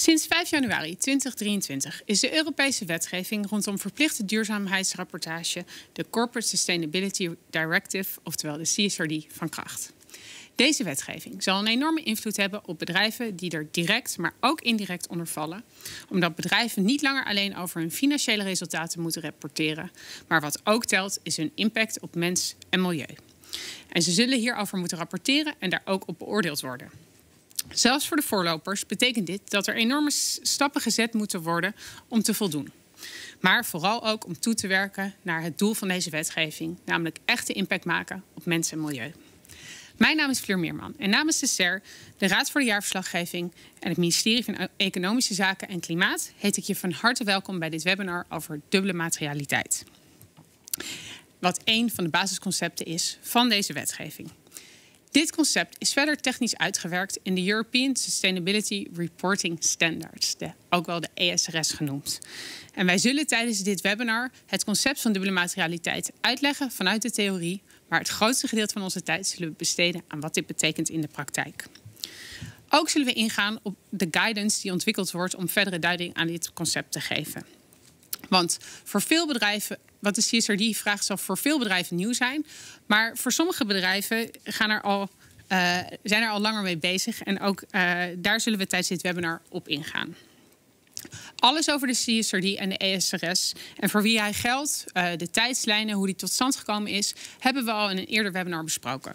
Sinds 5 januari 2023 is de Europese wetgeving rondom verplichte duurzaamheidsrapportage, de Corporate Sustainability Directive, oftewel de CSRD, van kracht. Deze wetgeving zal een enorme invloed hebben op bedrijven die er direct, maar ook indirect onder vallen, omdat bedrijven niet langer alleen over hun financiële resultaten moeten rapporteren, maar wat ook telt is hun impact op mens en milieu. En ze zullen hierover moeten rapporteren en daar ook op beoordeeld worden. Zelfs voor de voorlopers betekent dit dat er enorme stappen gezet moeten worden om te voldoen. Maar vooral ook om toe te werken naar het doel van deze wetgeving, namelijk echte impact maken op mens en milieu. Mijn naam is Fleur Meerman en namens de SER, de Raad voor de Jaarverslaggeving en het ministerie van Economische Zaken en Klimaat heet ik je van harte welkom bij dit webinar over dubbele materialiteit. Wat een van de basisconcepten is van deze wetgeving. Dit concept is verder technisch uitgewerkt in de European Sustainability Reporting Standards, ook wel de ESRS genoemd. En wij zullen tijdens dit webinar het concept van dubbele materialiteit uitleggen vanuit de theorie, maar het grootste gedeelte van onze tijd zullen we besteden aan wat dit betekent in de praktijk. Ook zullen we ingaan op de guidance die ontwikkeld wordt om verdere duiding aan dit concept te geven. Want voor veel bedrijven, wat de CSRD vraagt, zal voor veel bedrijven nieuw zijn. Maar voor sommige bedrijven zijn er al langer mee bezig. En ook daar zullen we tijdens dit webinar op ingaan. Alles over de CSRD en de ESRS en voor wie hij geldt, de tijdslijnen, hoe die tot stand gekomen is, hebben we al in een eerder webinar besproken.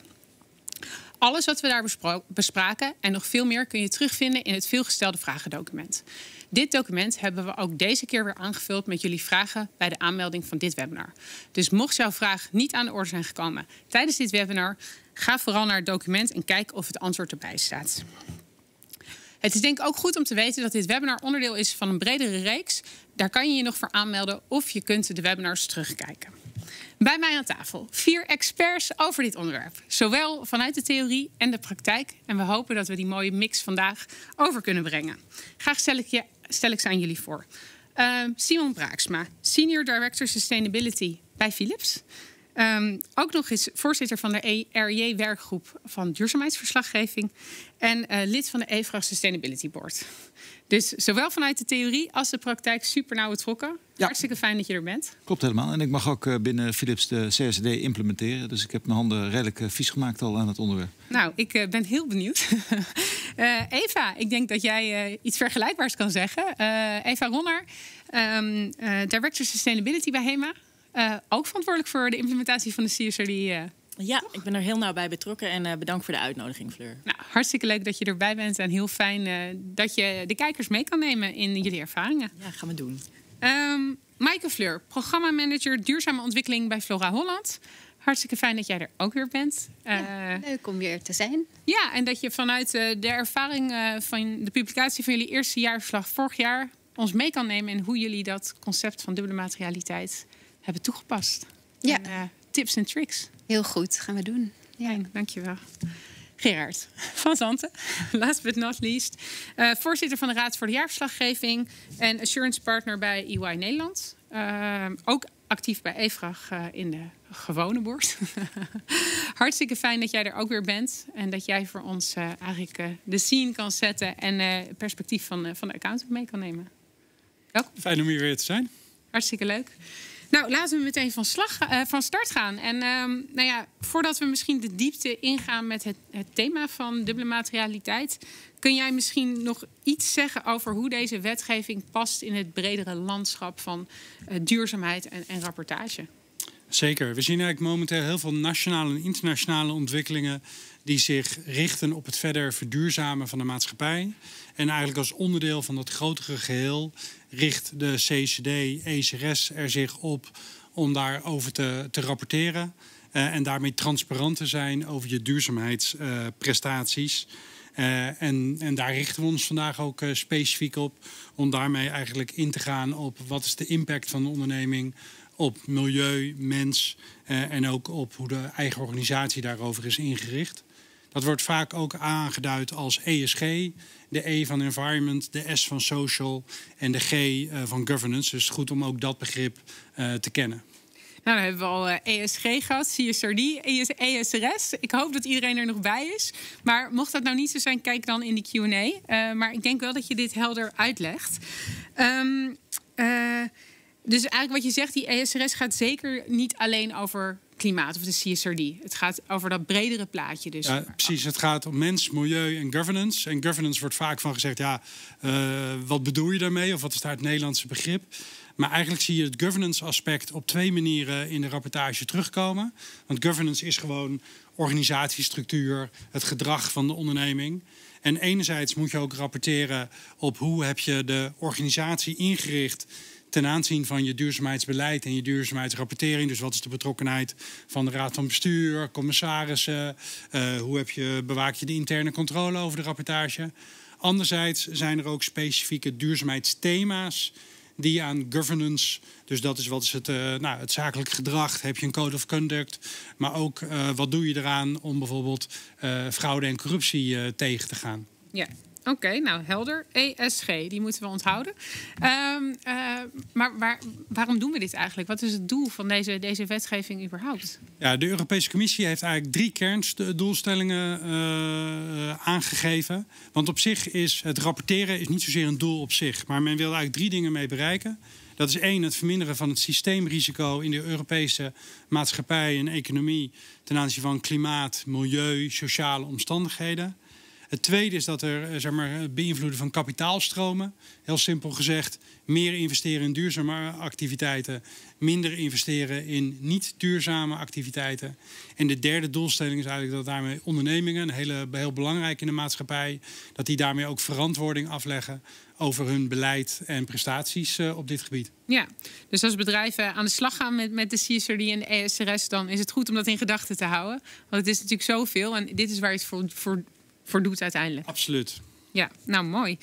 Alles wat we daar bespraken en nog veel meer kun je terugvinden in het veelgestelde vragendocument. Dit document hebben we ook deze keer weer aangevuld met jullie vragen bij de aanmelding van dit webinar. Dus mocht jouw vraag niet aan de orde zijn gekomen tijdens dit webinar, ga vooral naar het document en kijk of het antwoord erbij staat. Het is denk ik ook goed om te weten dat dit webinar onderdeel is van een bredere reeks. Daar kan je je nog voor aanmelden of je kunt de webinars terugkijken. Bij mij aan tafel 4 experts over dit onderwerp. Zowel vanuit de theorie en de praktijk. En we hopen dat we die mooie mix vandaag over kunnen brengen. Graag stel ik ze aan jullie voor. Simon Braaksma, Senior Director Sustainability bij Philips. Ook nog eens voorzitter van de RJ-werkgroep van duurzaamheidsverslaggeving. En lid van de EFRAG Sustainability Board. Dus zowel vanuit de theorie als de praktijk super nauw betrokken. Ja. Hartstikke fijn dat je er bent. Klopt helemaal. En ik mag ook binnen Philips de CSRD implementeren. Dus ik heb mijn handen redelijk vies gemaakt al aan het onderwerp. Nou, ik ben heel benieuwd. Eva, ik denk dat jij iets vergelijkbaars kan zeggen. Eva Ronner, Director Sustainability bij HEMA. Ook verantwoordelijk voor de implementatie van de CSRD. Ja, ik ben er heel nauw bij betrokken en bedankt voor de uitnodiging, Fleur. Nou, hartstikke leuk dat je erbij bent en heel fijn dat je de kijkers mee kan nemen in jullie ervaringen. Ja, gaan we doen. Maaike Fleur, programmamanager duurzame ontwikkeling bij Flora Holland. Hartstikke fijn dat jij er ook weer bent. Leuk om weer te zijn. Ja, en dat je vanuit de ervaring van de publicatie van jullie eerste jaarverslag vorig jaar ons mee kan nemen in hoe jullie dat concept van dubbele materialiteit hebben toegepast. Ja. En, tips en tricks. Heel goed, gaan we doen. Ja, dankjewel. Gerard van Zanten, last but not least. Voorzitter van de Raad voor de Jaarverslaggeving en assurance partner bij EY Nederland. Ook actief bij EFRAG in de gewone board. Hartstikke fijn dat jij er ook weer bent. En dat jij voor ons eigenlijk de scene kan zetten en het perspectief van de accountant mee kan nemen. Welkom. Fijn om hier weer te zijn. Hartstikke leuk. Nou, laten we meteen van start gaan. En voordat we misschien de diepte ingaan met het thema van dubbele materialiteit, kun jij misschien nog iets zeggen over hoe deze wetgeving past in het bredere landschap van duurzaamheid en rapportage? Zeker. We zien eigenlijk momenteel heel veel nationale en internationale ontwikkelingen die zich richten op het verder verduurzamen van de maatschappij. En eigenlijk als onderdeel van dat grotere geheel richt de CSRD, ESRS er zich op om daarover te rapporteren. En daarmee transparant te zijn over je duurzaamheidsprestaties. En daar richten we ons vandaag ook specifiek op. Om daarmee eigenlijk in te gaan op wat is de impact van de onderneming op milieu, mens en ook op hoe de eigen organisatie daarover is ingericht. Dat wordt vaak ook aangeduid als ESG. De E van environment, de S van social en de G van governance. Dus het is goed om ook dat begrip te kennen. Nou, dan hebben we al ESG gehad, CSRD, ESRS. Ik hoop dat iedereen er nog bij is. Maar mocht dat nou niet zo zijn, kijk dan in de Q&A. Maar ik denk wel dat je dit helder uitlegt. Dus eigenlijk wat je zegt, die ESRS gaat zeker niet alleen over klimaat of de CSRD. Het gaat over dat bredere plaatje. Dus. Ja, precies. Het gaat om mens, milieu en governance. En governance wordt vaak van gezegd, wat bedoel je daarmee? Of wat is daar het Nederlandse begrip? Maar eigenlijk zie je het governance aspect op 2 manieren in de rapportage terugkomen. Want governance is gewoon organisatiestructuur, het gedrag van de onderneming. En enerzijds moet je ook rapporteren op hoe heb je de organisatie ingericht ten aanzien van je duurzaamheidsbeleid en je duurzaamheidsrapportering. Dus wat is de betrokkenheid van de raad van bestuur, commissarissen? Hoe bewaak je de interne controle over de rapportage? Anderzijds zijn er ook specifieke duurzaamheidsthema's die aan governance, dus dat is wat is het zakelijk gedrag, heb je een code of conduct, maar ook wat doe je eraan om bijvoorbeeld fraude en corruptie tegen te gaan. Ja. Oké, nou helder. ESG, die moeten we onthouden. Maar waarom doen we dit eigenlijk? Wat is het doel van deze wetgeving überhaupt? Ja, de Europese Commissie heeft eigenlijk 3 kerndoelstellingen aangegeven. Want op zich is het rapporteren is niet zozeer een doel op zich. Maar men wil eigenlijk 3 dingen mee bereiken. Dat is 1, het verminderen van het systeemrisico in de Europese maatschappij en economie ten aanzien van klimaat, milieu, sociale omstandigheden. Het tweede is dat er beïnvloeden van kapitaalstromen. Heel simpel gezegd, meer investeren in duurzame activiteiten, minder investeren in niet duurzame activiteiten. En de derde doelstelling is eigenlijk dat daarmee ondernemingen, heel belangrijk in de maatschappij, dat die daarmee ook verantwoording afleggen over hun beleid en prestaties op dit gebied. Ja, dus als bedrijven aan de slag gaan met de CSRD en de ESRS, dan is het goed om dat in gedachten te houden. Want het is natuurlijk zoveel en dit is waar je het voor doet uiteindelijk. Absoluut. Ja, nou mooi.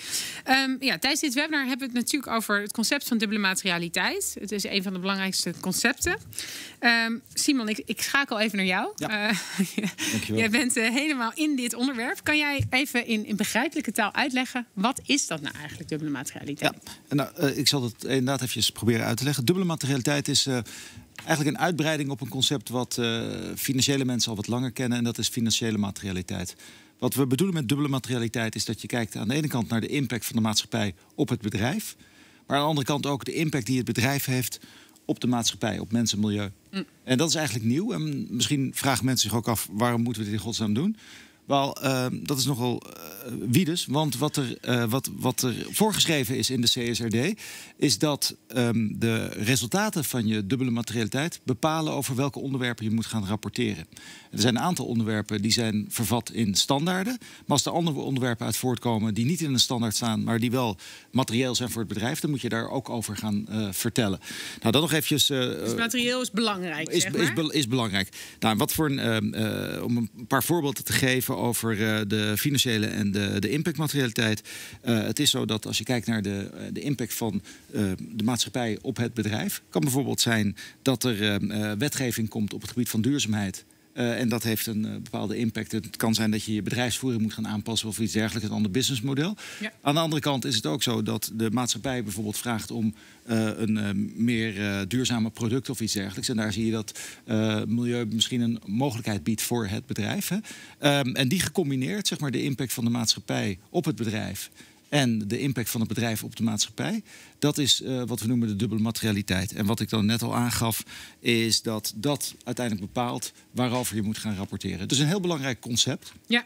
Tijdens dit webinar hebben we het natuurlijk over het concept van dubbele materialiteit. Het is een van de belangrijkste concepten. Simon, ik schakel even naar jou. Ja. Dankjewel. Jij bent helemaal in dit onderwerp. Kan jij even in begrijpelijke taal uitleggen, wat is dat nou eigenlijk, dubbele materialiteit? Ja, nou, ik zal het inderdaad even proberen uit te leggen. Dubbele materialiteit is eigenlijk een uitbreiding op een concept wat financiële mensen al wat langer kennen. En dat is financiële materialiteit. Wat we bedoelen met dubbele materialiteit is dat je kijkt aan de ene kant naar de impact van de maatschappij op het bedrijf. Maar aan de andere kant ook de impact die het bedrijf heeft op de maatschappij, op mensen en milieu. En dat is eigenlijk nieuw. En misschien vragen mensen zich ook af, waarom moeten we dit in godsnaam doen? Wel, dat is nogal wie dus. Want wat er voorgeschreven is in de CSRD is dat de resultaten van je dubbele materialiteit bepalen over welke onderwerpen je moet gaan rapporteren. Er zijn een aantal onderwerpen die zijn vervat in standaarden. Maar als er andere onderwerpen uit voortkomen die niet in een standaard staan, maar die wel materieel zijn voor het bedrijf, dan moet je daar ook over gaan vertellen. Nou, dan nog eventjes. Dus materieel is belangrijk. Is belangrijk. Nou, wat voor om een paar voorbeelden te geven over de financiële en de impactmaterialiteit. Het is zo dat als je kijkt naar de impact van de maatschappij op het bedrijf, kan bijvoorbeeld zijn dat er wetgeving komt op het gebied van duurzaamheid. En dat heeft een bepaalde impact. Het kan zijn dat je je bedrijfsvoering moet gaan aanpassen of iets dergelijks, een ander businessmodel. Ja. Aan de andere kant is het ook zo dat de maatschappij bijvoorbeeld vraagt om een meer duurzame product of iets dergelijks. En daar zie je dat milieu misschien een mogelijkheid biedt voor het bedrijf. Hè. En die gecombineerd, zeg maar, de impact van de maatschappij op het bedrijf en de impact van het bedrijf op de maatschappij, dat is wat we noemen de dubbele materialiteit. En wat ik dan net al aangaf, is dat dat uiteindelijk bepaalt waarover je moet gaan rapporteren. Dus een heel belangrijk concept. Ja,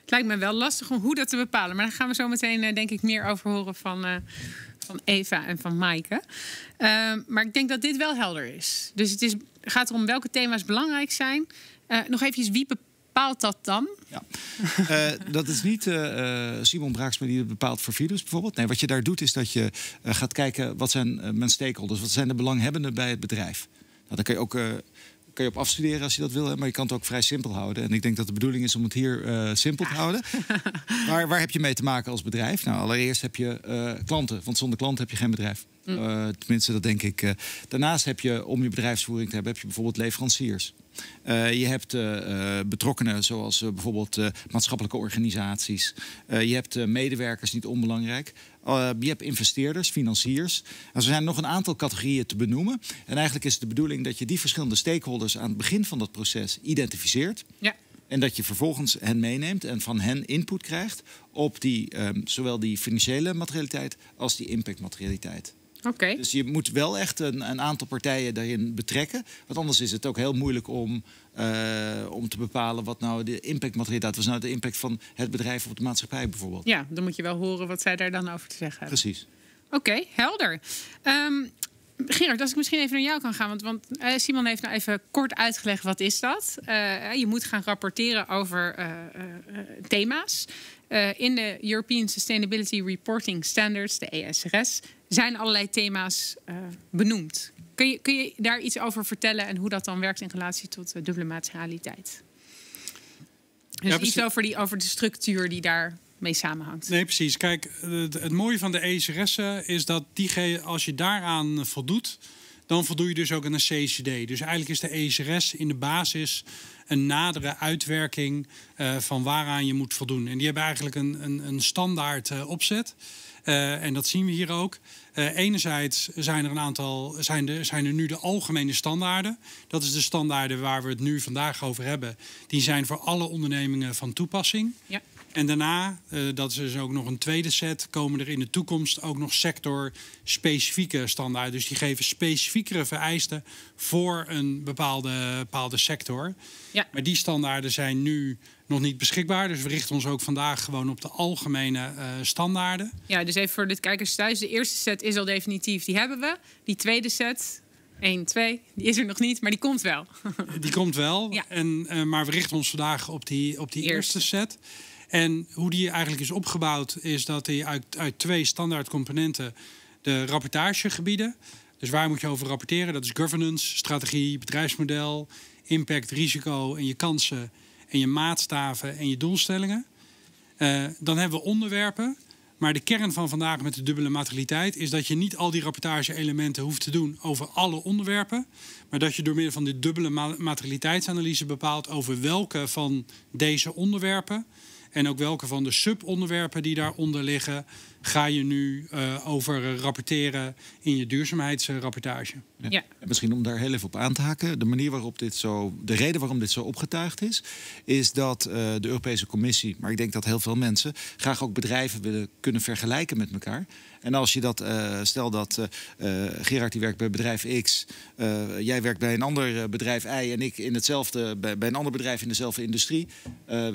het lijkt me wel lastig om hoe dat te bepalen. Maar daar gaan we zo meteen denk ik meer over horen van Eva en van Maaike. Maar ik denk dat dit wel helder is. Dus het gaat erom welke thema's belangrijk zijn. Nog eventjes, wie bepaalt dat dan? Ja. Dat is niet Simon Braaksma die het bepaalt voor Fidus bijvoorbeeld. Nee, wat je daar doet is dat je gaat kijken wat zijn mijn stakeholders, wat zijn de belanghebbenden bij het bedrijf. Nou, dan kun je ook kan je op afstuderen als je dat wil, maar je kan het ook vrij simpel houden. En ik denk dat de bedoeling is om het hier simpel te houden. Maar waar heb je mee te maken als bedrijf? Nou, allereerst heb je klanten, want zonder klanten heb je geen bedrijf. Tenminste, dat denk ik. Daarnaast heb je, om je bedrijfsvoering te hebben, heb je bijvoorbeeld leveranciers. Je hebt betrokkenen zoals bijvoorbeeld maatschappelijke organisaties. Je hebt medewerkers, niet onbelangrijk. Je hebt investeerders, financiers. Er zijn nog een aantal categorieën te benoemen. En eigenlijk is het de bedoeling dat je die verschillende stakeholders aan het begin van dat proces identificeert. Ja. En dat je vervolgens hen meeneemt en van hen input krijgt op zowel die financiële materialiteit als die impactmaterialiteit. Okay. Dus je moet wel echt een aantal partijen daarin betrekken. Want anders is het ook heel moeilijk om te bepalen wat nou de impactmaterialiteit was. Nou de impact van het bedrijf op de maatschappij bijvoorbeeld. Ja, dan moet je wel horen wat zij daar dan over te zeggen hebben. Precies. Oké, helder. Gerard, als ik misschien even naar jou kan gaan. Want Simon heeft nou even kort uitgelegd wat is dat. Je moet gaan rapporteren over thema's. In de European Sustainability Reporting Standards, de ESRS, zijn allerlei thema's benoemd. Kun je daar iets over vertellen en hoe dat dan werkt in relatie tot dubbele materialiteit? Dus ja, iets over de structuur die daarmee samenhangt. Nee, precies. Kijk, het mooie van de ESRS is dat als je daaraan voldoet, dan voldoe je dus ook aan een CCD. Dus eigenlijk is de ESRS in de basis een nadere uitwerking van waaraan je moet voldoen. En die hebben eigenlijk een standaard opzet. En dat zien we hier ook. Enerzijds zijn er nu de algemene standaarden. Dat is de standaarden waar we het nu vandaag over hebben. Die zijn voor alle ondernemingen van toepassing. Ja. En daarna, dat is dus ook nog een tweede set, komen er in de toekomst ook nog sector-specifieke standaarden. Dus die geven specifiekere vereisten voor een bepaalde sector. Ja. Maar die standaarden zijn nu nog niet beschikbaar. Dus we richten ons ook vandaag gewoon op de algemene standaarden. Ja, dus even voor de kijkers thuis. De eerste set is al definitief, die hebben we. Die tweede set, 1, 2, die is er nog niet, maar die komt wel. Die komt wel, ja. Maar we richten ons vandaag op die eerste set. En hoe die eigenlijk is opgebouwd is dat hij uit 2 standaard componenten de rapportagegebieden. Dus waar moet je over rapporteren? Dat is governance, strategie, bedrijfsmodel, impact, risico en je kansen en je maatstaven en je doelstellingen. Dan hebben we onderwerpen. Maar de kern van vandaag met de dubbele materialiteit is dat je niet al die rapportage-elementen hoeft te doen over alle onderwerpen. Maar dat je door middel van de dubbele materialiteitsanalyse bepaalt over welke van deze onderwerpen en ook welke van de subonderwerpen die daaronder liggen, ga je nu over rapporteren in je duurzaamheidsrapportage. Ja. Ja. Misschien om daar heel even op aan te haken. De reden waarom dit zo opgetuigd is dat de Europese Commissie, maar ik denk dat heel veel mensen graag ook bedrijven willen kunnen vergelijken met elkaar. En als je stel dat Gerard die werkt bij bedrijf X, jij werkt bij een ander bedrijf Y en ik bij een ander bedrijf in dezelfde industrie,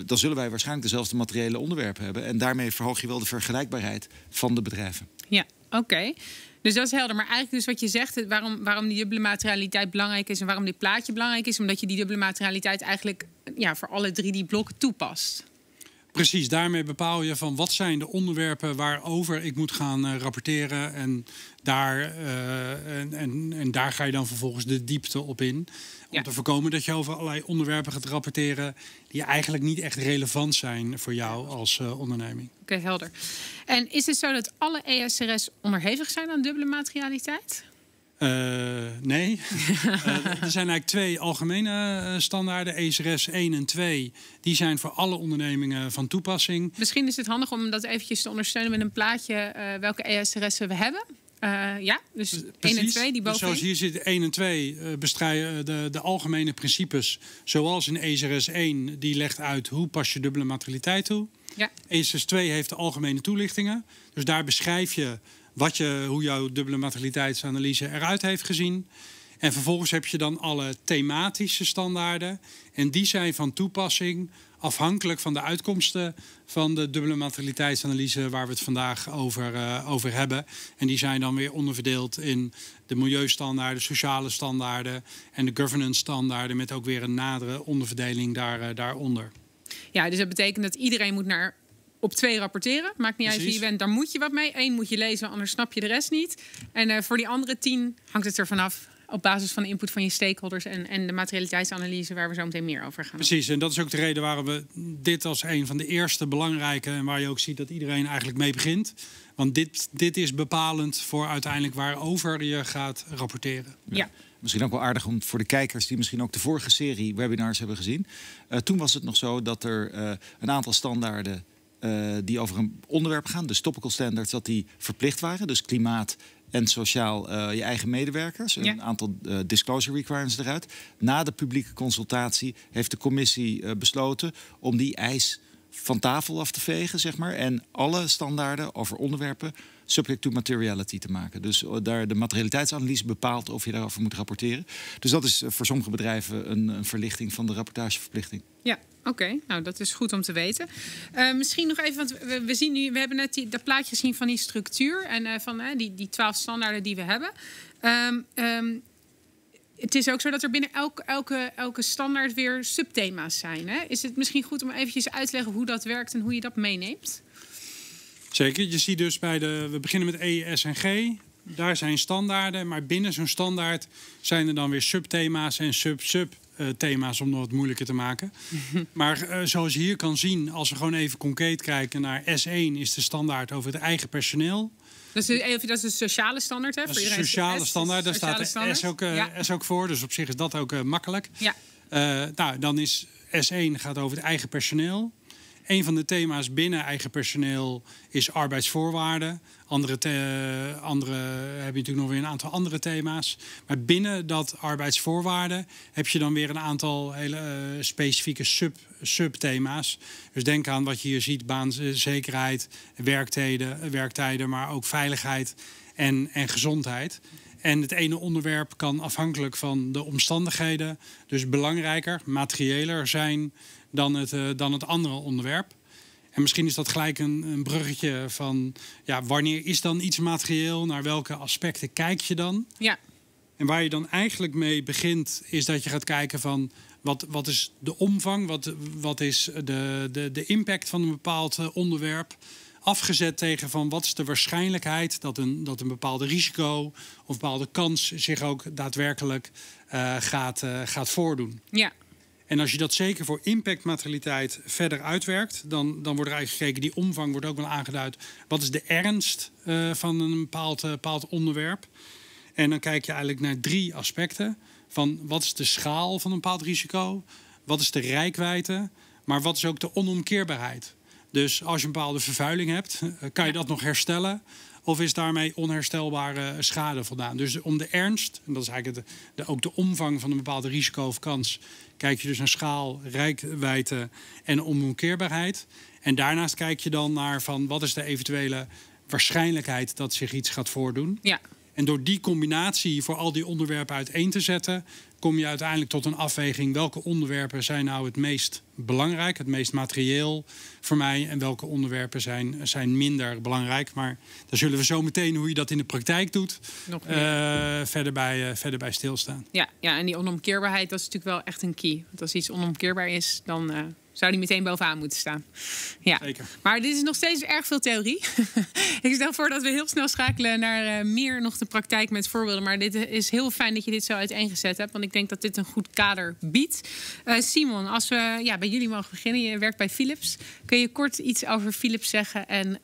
dan zullen wij waarschijnlijk dezelfde materiële onderwerpen hebben. En daarmee verhoog je wel de vergelijkbaarheid van de bedrijven. Ja, oké. Dus dat is helder. Maar eigenlijk dus wat je zegt, waarom die dubbele materialiteit belangrijk is en waarom dit plaatje belangrijk is, omdat je die dubbele materialiteit eigenlijk voor alle 3 die blokken toepast. Precies, daarmee bepaal je van wat zijn de onderwerpen waarover ik moet gaan rapporteren. En daar ga je dan vervolgens de diepte op in. Om te voorkomen dat je over allerlei onderwerpen gaat rapporteren die eigenlijk niet echt relevant zijn voor jou als onderneming. Oké, helder. En is het zo dat alle ESRS onderhevig zijn aan dubbele materialiteit? Nee. Er zijn eigenlijk 2 algemene standaarden, ESRS 1 en 2. Die zijn voor alle ondernemingen van toepassing. Misschien is het handig om dat eventjes te ondersteunen met een plaatje welke ESRS'en we hebben. Dus precies. 1 en 2, die bovenin. Dus zoals hier zit 1 en 2 bestrijden de algemene principes. Zoals in ESRS 1, die legt uit hoe pas je dubbele materialiteit toe. Ja. ESRS 2 heeft de algemene toelichtingen. Dus daar beschrijf je hoe jouw dubbele materialiteitsanalyse eruit heeft gezien. En vervolgens heb je dan alle thematische standaarden. En die zijn van toepassing afhankelijk van de uitkomsten van de dubbele materialiteitsanalyse waar we het vandaag over hebben. En die zijn dan weer onderverdeeld in de milieustandaarden, sociale standaarden en de governance standaarden met ook weer een nadere onderverdeling daaronder. Ja, dus dat betekent dat iedereen moet op 2 rapporteren. Maakt niet uit wie je bent, daar moet je wat mee. 1 moet je lezen, anders snap je de rest niet. En voor die andere 10 hangt het ervan af op basis van de input van je stakeholders en de materialiteitsanalyse waar we zo meteen meer over gaan. Precies, en dat is ook de reden waarom we dit als een van de eerste belangrijke, en waar je ook ziet dat iedereen eigenlijk mee begint. Want dit is bepalend voor uiteindelijk waarover je gaat rapporteren. Ja. Misschien ook wel aardig om voor de kijkers die misschien ook de vorige serie webinars hebben gezien. Toen was het nog zo dat er een aantal standaarden die over een onderwerp gaan, dus topical standards, dat die verplicht waren. Dus klimaat en sociaal je eigen medewerkers. Ja. Een aantal disclosure requirements eruit. Na de publieke consultatie heeft de commissie besloten om die eis van tafel af te vegen, zeg maar. En alle standaarden over onderwerpen subject to materiality te maken. Dus daar de materialiteitsanalyse bepaalt of je daarover moet rapporteren. Dus dat is voor sommige bedrijven een verlichting van de rapportageverplichting. Ja, oké. Nou, dat is goed om te weten. Misschien nog even, want we zien nu, we hebben net dat plaatje gezien van die structuur en van die 12 standaarden die we hebben. Het is ook zo dat er binnen elke standaard weer subthema's zijn. Hè? Is het misschien goed om eventjes uit te leggen hoe dat werkt en hoe je dat meeneemt? Zeker. Je ziet dus we beginnen met E, S en G. Daar zijn standaarden, maar binnen zo'n standaard zijn er dan weer subthema's en subthema's om nog wat moeilijker te maken. Maar zoals je hier kan zien, als we gewoon even concreet kijken naar S1, is de standaard over het eigen personeel. Dat is de sociale standaard, hè? Dat is een sociale standaard. Daar staat de S ook voor. Dus op zich is dat ook makkelijk. Ja. Dan is S1 gaat over het eigen personeel. Een van de thema's binnen eigen personeel is arbeidsvoorwaarden. Andere heb je natuurlijk nog weer een aantal andere thema's. Maar binnen dat arbeidsvoorwaarden heb je dan weer een aantal hele specifieke subthema's. Dus denk aan wat je hier ziet: baanzekerheid, werktijden, maar ook veiligheid en gezondheid. En het ene onderwerp kan afhankelijk van de omstandigheden dus belangrijker, materiëler zijn dan het andere onderwerp. En misschien is dat gelijk een bruggetje van wanneer is dan iets materieel? Naar welke aspecten kijk je dan? Ja. En waar je dan eigenlijk mee begint, is dat je gaat kijken van wat is de omvang? Wat is de impact van een bepaald onderwerp? Afgezet tegen van wat is de waarschijnlijkheid dat een bepaalde risico of bepaalde kans zich ook daadwerkelijk gaat voordoen. Ja. En als je dat zeker voor impactmaterialiteit verder uitwerkt, dan wordt er eigenlijk gekeken, die omvang wordt ook wel aangeduid. Wat is de ernst van een bepaald onderwerp? En dan kijk je eigenlijk naar 3 aspecten. Van wat is de schaal van een bepaald risico? Wat is de reikwijdte? Maar wat is ook de onomkeerbaarheid? Dus als je een bepaalde vervuiling hebt, kan je dat nog herstellen? Of is daarmee onherstelbare schade voldaan? Dus om de ernst, en dat is eigenlijk ook de omvang van een bepaalde risico of kans, kijk je dus naar schaal, reikwijdte en onomkeerbaarheid. En daarnaast kijk je dan naar van wat is de eventuele waarschijnlijkheid dat zich iets gaat voordoen. Ja. En door die combinatie voor al die onderwerpen uiteen te zetten, kom je uiteindelijk tot een afweging. Welke onderwerpen zijn nou het meest belangrijk, het meest materieel voor mij? En welke onderwerpen zijn minder belangrijk? Maar daar zullen we zo meteen, hoe je dat in de praktijk doet, verder bij stilstaan. Ja, en die onomkeerbaarheid, dat is natuurlijk wel echt een key. Want als iets onomkeerbaar is, dan zou die meteen bovenaan moeten staan. Ja. Zeker. Maar dit is nog steeds erg veel theorie. Ik stel voor dat we heel snel schakelen naar meer nog de praktijk met voorbeelden. Maar dit is heel fijn dat je dit zo uiteengezet hebt. Want ik denk dat dit een goed kader biedt. Simon, als we bij jullie mogen beginnen. Je werkt bij Philips. Kun je kort iets over Philips zeggen en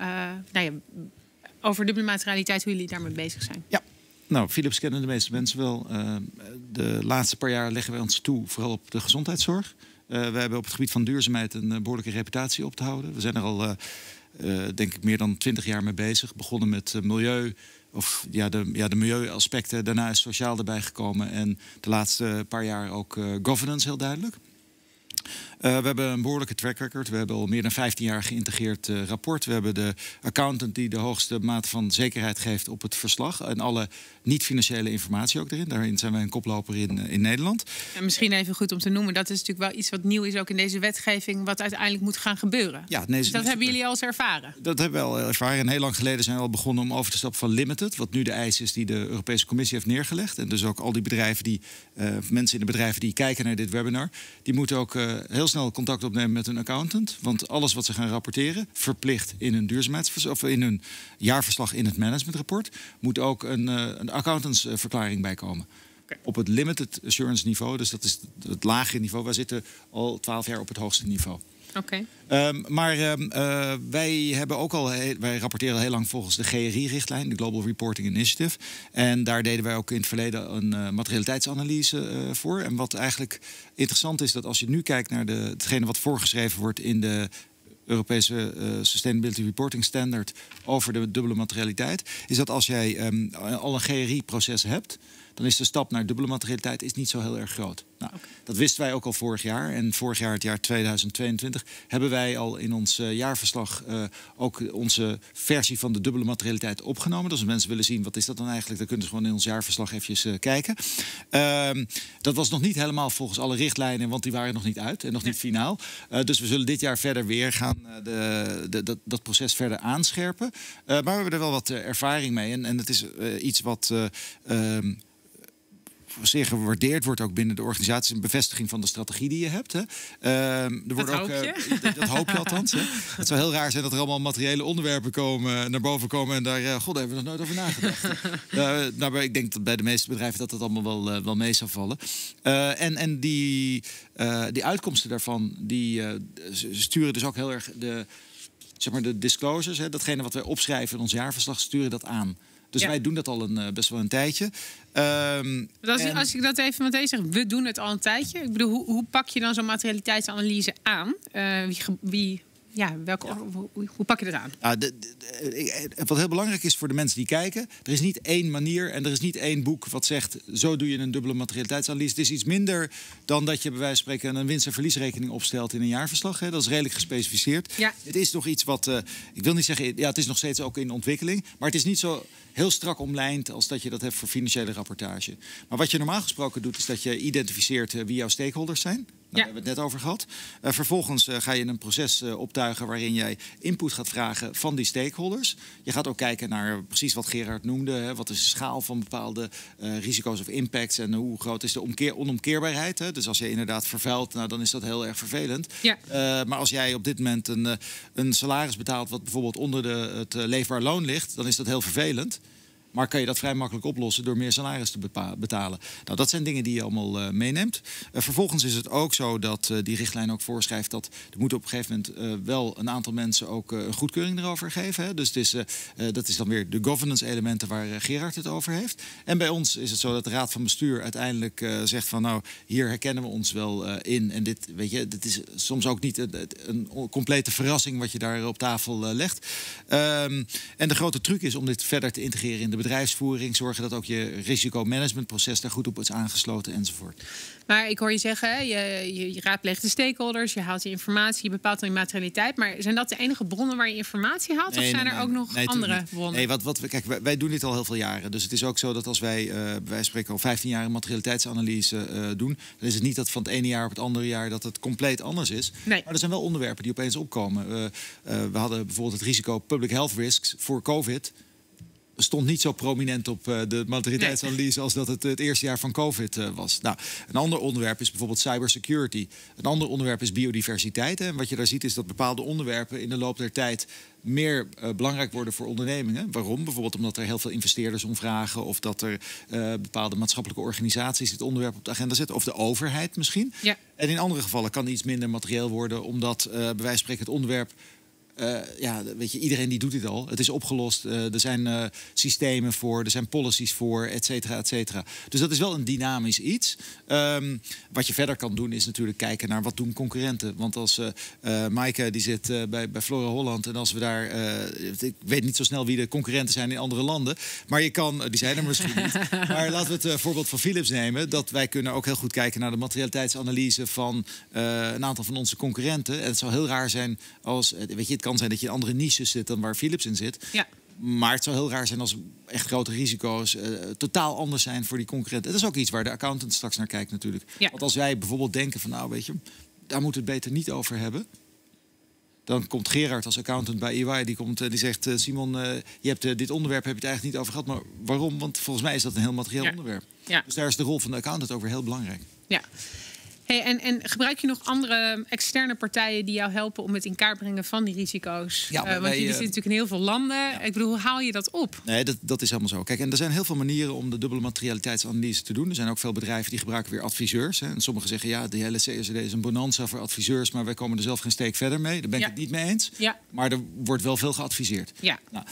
over dubbele materialiteit, hoe jullie daarmee bezig zijn? Ja. Nou, Philips kennen de meeste mensen wel. De laatste paar jaar leggen wij ons toe vooral op de gezondheidszorg. We hebben op het gebied van duurzaamheid een behoorlijke reputatie op te houden. We zijn er al, denk ik, meer dan 20 jaar mee bezig. Begonnen met milieu, of de milieuaspecten. Daarna is sociaal erbij gekomen. En de laatste paar jaar ook governance, heel duidelijk. We hebben een behoorlijke track record. We hebben al meer dan 15 jaar geïntegreerd rapport. We hebben de accountant die de hoogste mate van zekerheid geeft op het verslag. En alle niet-financiële informatie ook erin. Daarin zijn wij een koploper in Nederland. En misschien even goed om te noemen. Dat is natuurlijk wel iets wat nieuw is ook in deze wetgeving. Wat uiteindelijk moet gaan gebeuren. Ja, dus dat hebben jullie al eens ervaren? Dat hebben we al ervaren. En heel lang geleden zijn we al begonnen om over te stappen van limited. Wat nu de eis is die de Europese Commissie heeft neergelegd. En dus ook al die bedrijven mensen in de bedrijven die kijken naar dit webinar. Die moeten ook heel snel contact opnemen met hun accountant. Want alles wat ze gaan rapporteren, verplicht in hun duurzaamheidsverslag of in hun jaarverslag in het managementrapport, moet ook een accountantsverklaring bijkomen. op het limited assurance niveau. Dus dat is het lagere niveau. Wij zitten al 12 jaar op het hoogste niveau. Oké. Wij rapporteren al heel lang volgens de GRI-richtlijn, de Global Reporting Initiative. En daar deden wij ook in het verleden een materialiteitsanalyse voor. En wat eigenlijk interessant is, dat als je nu kijkt naar hetgene wat voorgeschreven wordt in de Europese Sustainability Reporting Standard over de dubbele materialiteit, is dat als jij al een GRI-proces hebt, dan is de stap naar dubbele materialiteit is niet zo heel erg groot. Nou, dat wisten wij ook al vorig jaar. En vorig jaar, het jaar 2022, hebben wij al in ons jaarverslag ook onze versie van de dubbele materialiteit opgenomen. Dus als mensen willen zien, wat is dat dan eigenlijk, dan kunnen ze gewoon in ons jaarverslag eventjes kijken. Dat was nog niet helemaal volgens alle richtlijnen, want die waren nog niet uit en nog niet finaal. Dus we zullen dit jaar verder weer gaan dat proces verder aanscherpen. Maar we hebben er wel wat ervaring mee. En het is iets wat zeer gewaardeerd wordt ook binnen de organisatie. Een bevestiging van de strategie die je hebt. Hè. Dat hoop je althans. Hè. Het zou heel raar zijn dat er allemaal materiële onderwerpen naar boven komen. En daar daar hebben we nog nooit over nagedacht. Maar ik denk dat bij de meeste bedrijven dat allemaal wel mee zou vallen. En die uitkomsten daarvan, die sturen dus ook heel erg de disclosures. Hè, datgene wat wij opschrijven in ons jaarverslag, sturen dat aan. Dus wij doen dat al best wel een tijdje. Als ik dat even meteen zeg, we doen het al een tijdje. Ik bedoel, hoe pak je dan zo'n materialiteitsanalyse aan? Hoe pak je dat aan? Wat heel belangrijk is voor de mensen die kijken, er is niet één manier en er is niet één boek wat zegt, zo doe je een dubbele materialiteitsanalyse. Het is iets minder dan dat je bij wijze van spreken een winst- en verliesrekening opstelt in een jaarverslag. Hè. Dat is redelijk gespecificeerd. Ja. Het is nog iets wat, ik wil niet zeggen, het is nog steeds ook in ontwikkeling, maar het is niet zo heel strak omlijnd als dat je dat hebt voor financiële rapportage. Maar wat je normaal gesproken doet, is dat je identificeert wie jouw stakeholders zijn. Daar hebben we het net over gehad. Vervolgens ga je een proces optuigen waarin jij input gaat vragen van die stakeholders. Je gaat ook kijken naar precies wat Gerard noemde. Hè. Wat is de schaal van bepaalde risico's of impacts en hoe groot is de onomkeerbaarheid. Hè. Dus als je inderdaad vervuilt, dan is dat heel erg vervelend. Ja. Maar als jij op dit moment een salaris betaalt wat bijvoorbeeld onder het leefbaar loon ligt, dan is dat heel vervelend. Maar kan je dat vrij makkelijk oplossen door meer salaris te betalen? Nou, dat zijn dingen die je allemaal meeneemt. Vervolgens is het ook zo dat die richtlijn ook voorschrijft dat er moeten op een gegeven moment wel een aantal mensen ook een goedkeuring erover geven. Hè? Dus dat is dan weer de governance elementen waar Gerard het over heeft. En bij ons is het zo dat de Raad van Bestuur uiteindelijk zegt van nou, hier herkennen we ons wel in. En dit is soms ook niet een complete verrassing wat je daar op tafel legt. En de grote truc is om dit verder te integreren in de bedrijfsvoering, zorgen dat ook je risicomanagementproces daar goed op is aangesloten enzovoort. Maar ik hoor je zeggen, je raadpleegt de stakeholders, je haalt die informatie, je bepaalt dan je materialiteit. Maar zijn dat de enige bronnen waar je informatie haalt? Of zijn er ook nog andere bronnen? Nee, kijk, wij doen dit al heel veel jaren. Dus het is ook zo dat als wij spreken al 15 jaar een materialiteitsanalyse doen, dan is het niet dat van het ene jaar op het andere jaar dat het compleet anders is. Nee. Maar er zijn wel onderwerpen die opeens opkomen. We hadden bijvoorbeeld het risico public health risks voor COVID. Stond niet zo prominent op de materialiteitsanalyse als dat het eerste jaar van COVID was. Nou, een ander onderwerp is bijvoorbeeld cybersecurity. Een ander onderwerp is biodiversiteit. En wat je daar ziet is dat bepaalde onderwerpen in de loop der tijd meer belangrijk worden voor ondernemingen. Waarom? Bijvoorbeeld omdat er heel veel investeerders om vragen, of dat er bepaalde maatschappelijke organisaties dit onderwerp op de agenda zetten, of de overheid misschien. Ja. En in andere gevallen kan iets minder materieel worden, omdat bij wijze van spreken het onderwerp weet je, iedereen die doet dit al. Het is opgelost. Er zijn systemen voor, er zijn policies voor, et cetera, et cetera. Dus dat is wel een dynamisch iets. Wat je verder kan doen is natuurlijk kijken naar wat doen concurrenten. Want als Maaike die zit bij Flora Holland en als we daar, ik weet niet zo snel wie de concurrenten zijn in andere landen, maar je kan, die zijn er misschien niet. Maar laten we het voorbeeld van Philips nemen. Dat wij kunnen ook heel goed kijken naar de materialiteitsanalyse van een aantal van onze concurrenten. En het zou heel raar zijn als, weet je, het kan zijn dat je in andere niches zit dan waar Philips in zit. Ja. Maar het zou heel raar zijn als echt grote risico's totaal anders zijn voor die concurrenten. Dat is ook iets waar de accountant straks naar kijkt natuurlijk. Ja. Want als wij bijvoorbeeld denken van nou weet je, daar moeten we het beter niet over hebben. Dan komt Gerard als accountant bij EY, die zegt Simon, je hebt dit onderwerp heb je het eigenlijk niet over gehad. Maar waarom? Want volgens mij is dat een heel materieel onderwerp. Ja. Dus daar is de rol van de accountant ook weer heel belangrijk. Ja. Hey, en gebruik je nog andere externe partijen die jou helpen om het in kaart brengen van die risico's? Ja, Want jullie zitten natuurlijk in heel veel landen. Ja. Ik bedoel, hoe haal je dat op? Nee, dat is helemaal zo. Kijk, en er zijn heel veel manieren om de dubbele materialiteitsanalyse te doen. Er zijn ook veel bedrijven die gebruiken weer adviseurs. Hè. En sommigen zeggen, ja, de hele CSRD is een bonanza voor adviseurs, maar wij komen er zelf geen steek verder mee. Daar ben ik het niet mee eens. Ja. Maar er wordt wel veel geadviseerd. Ja. Nou,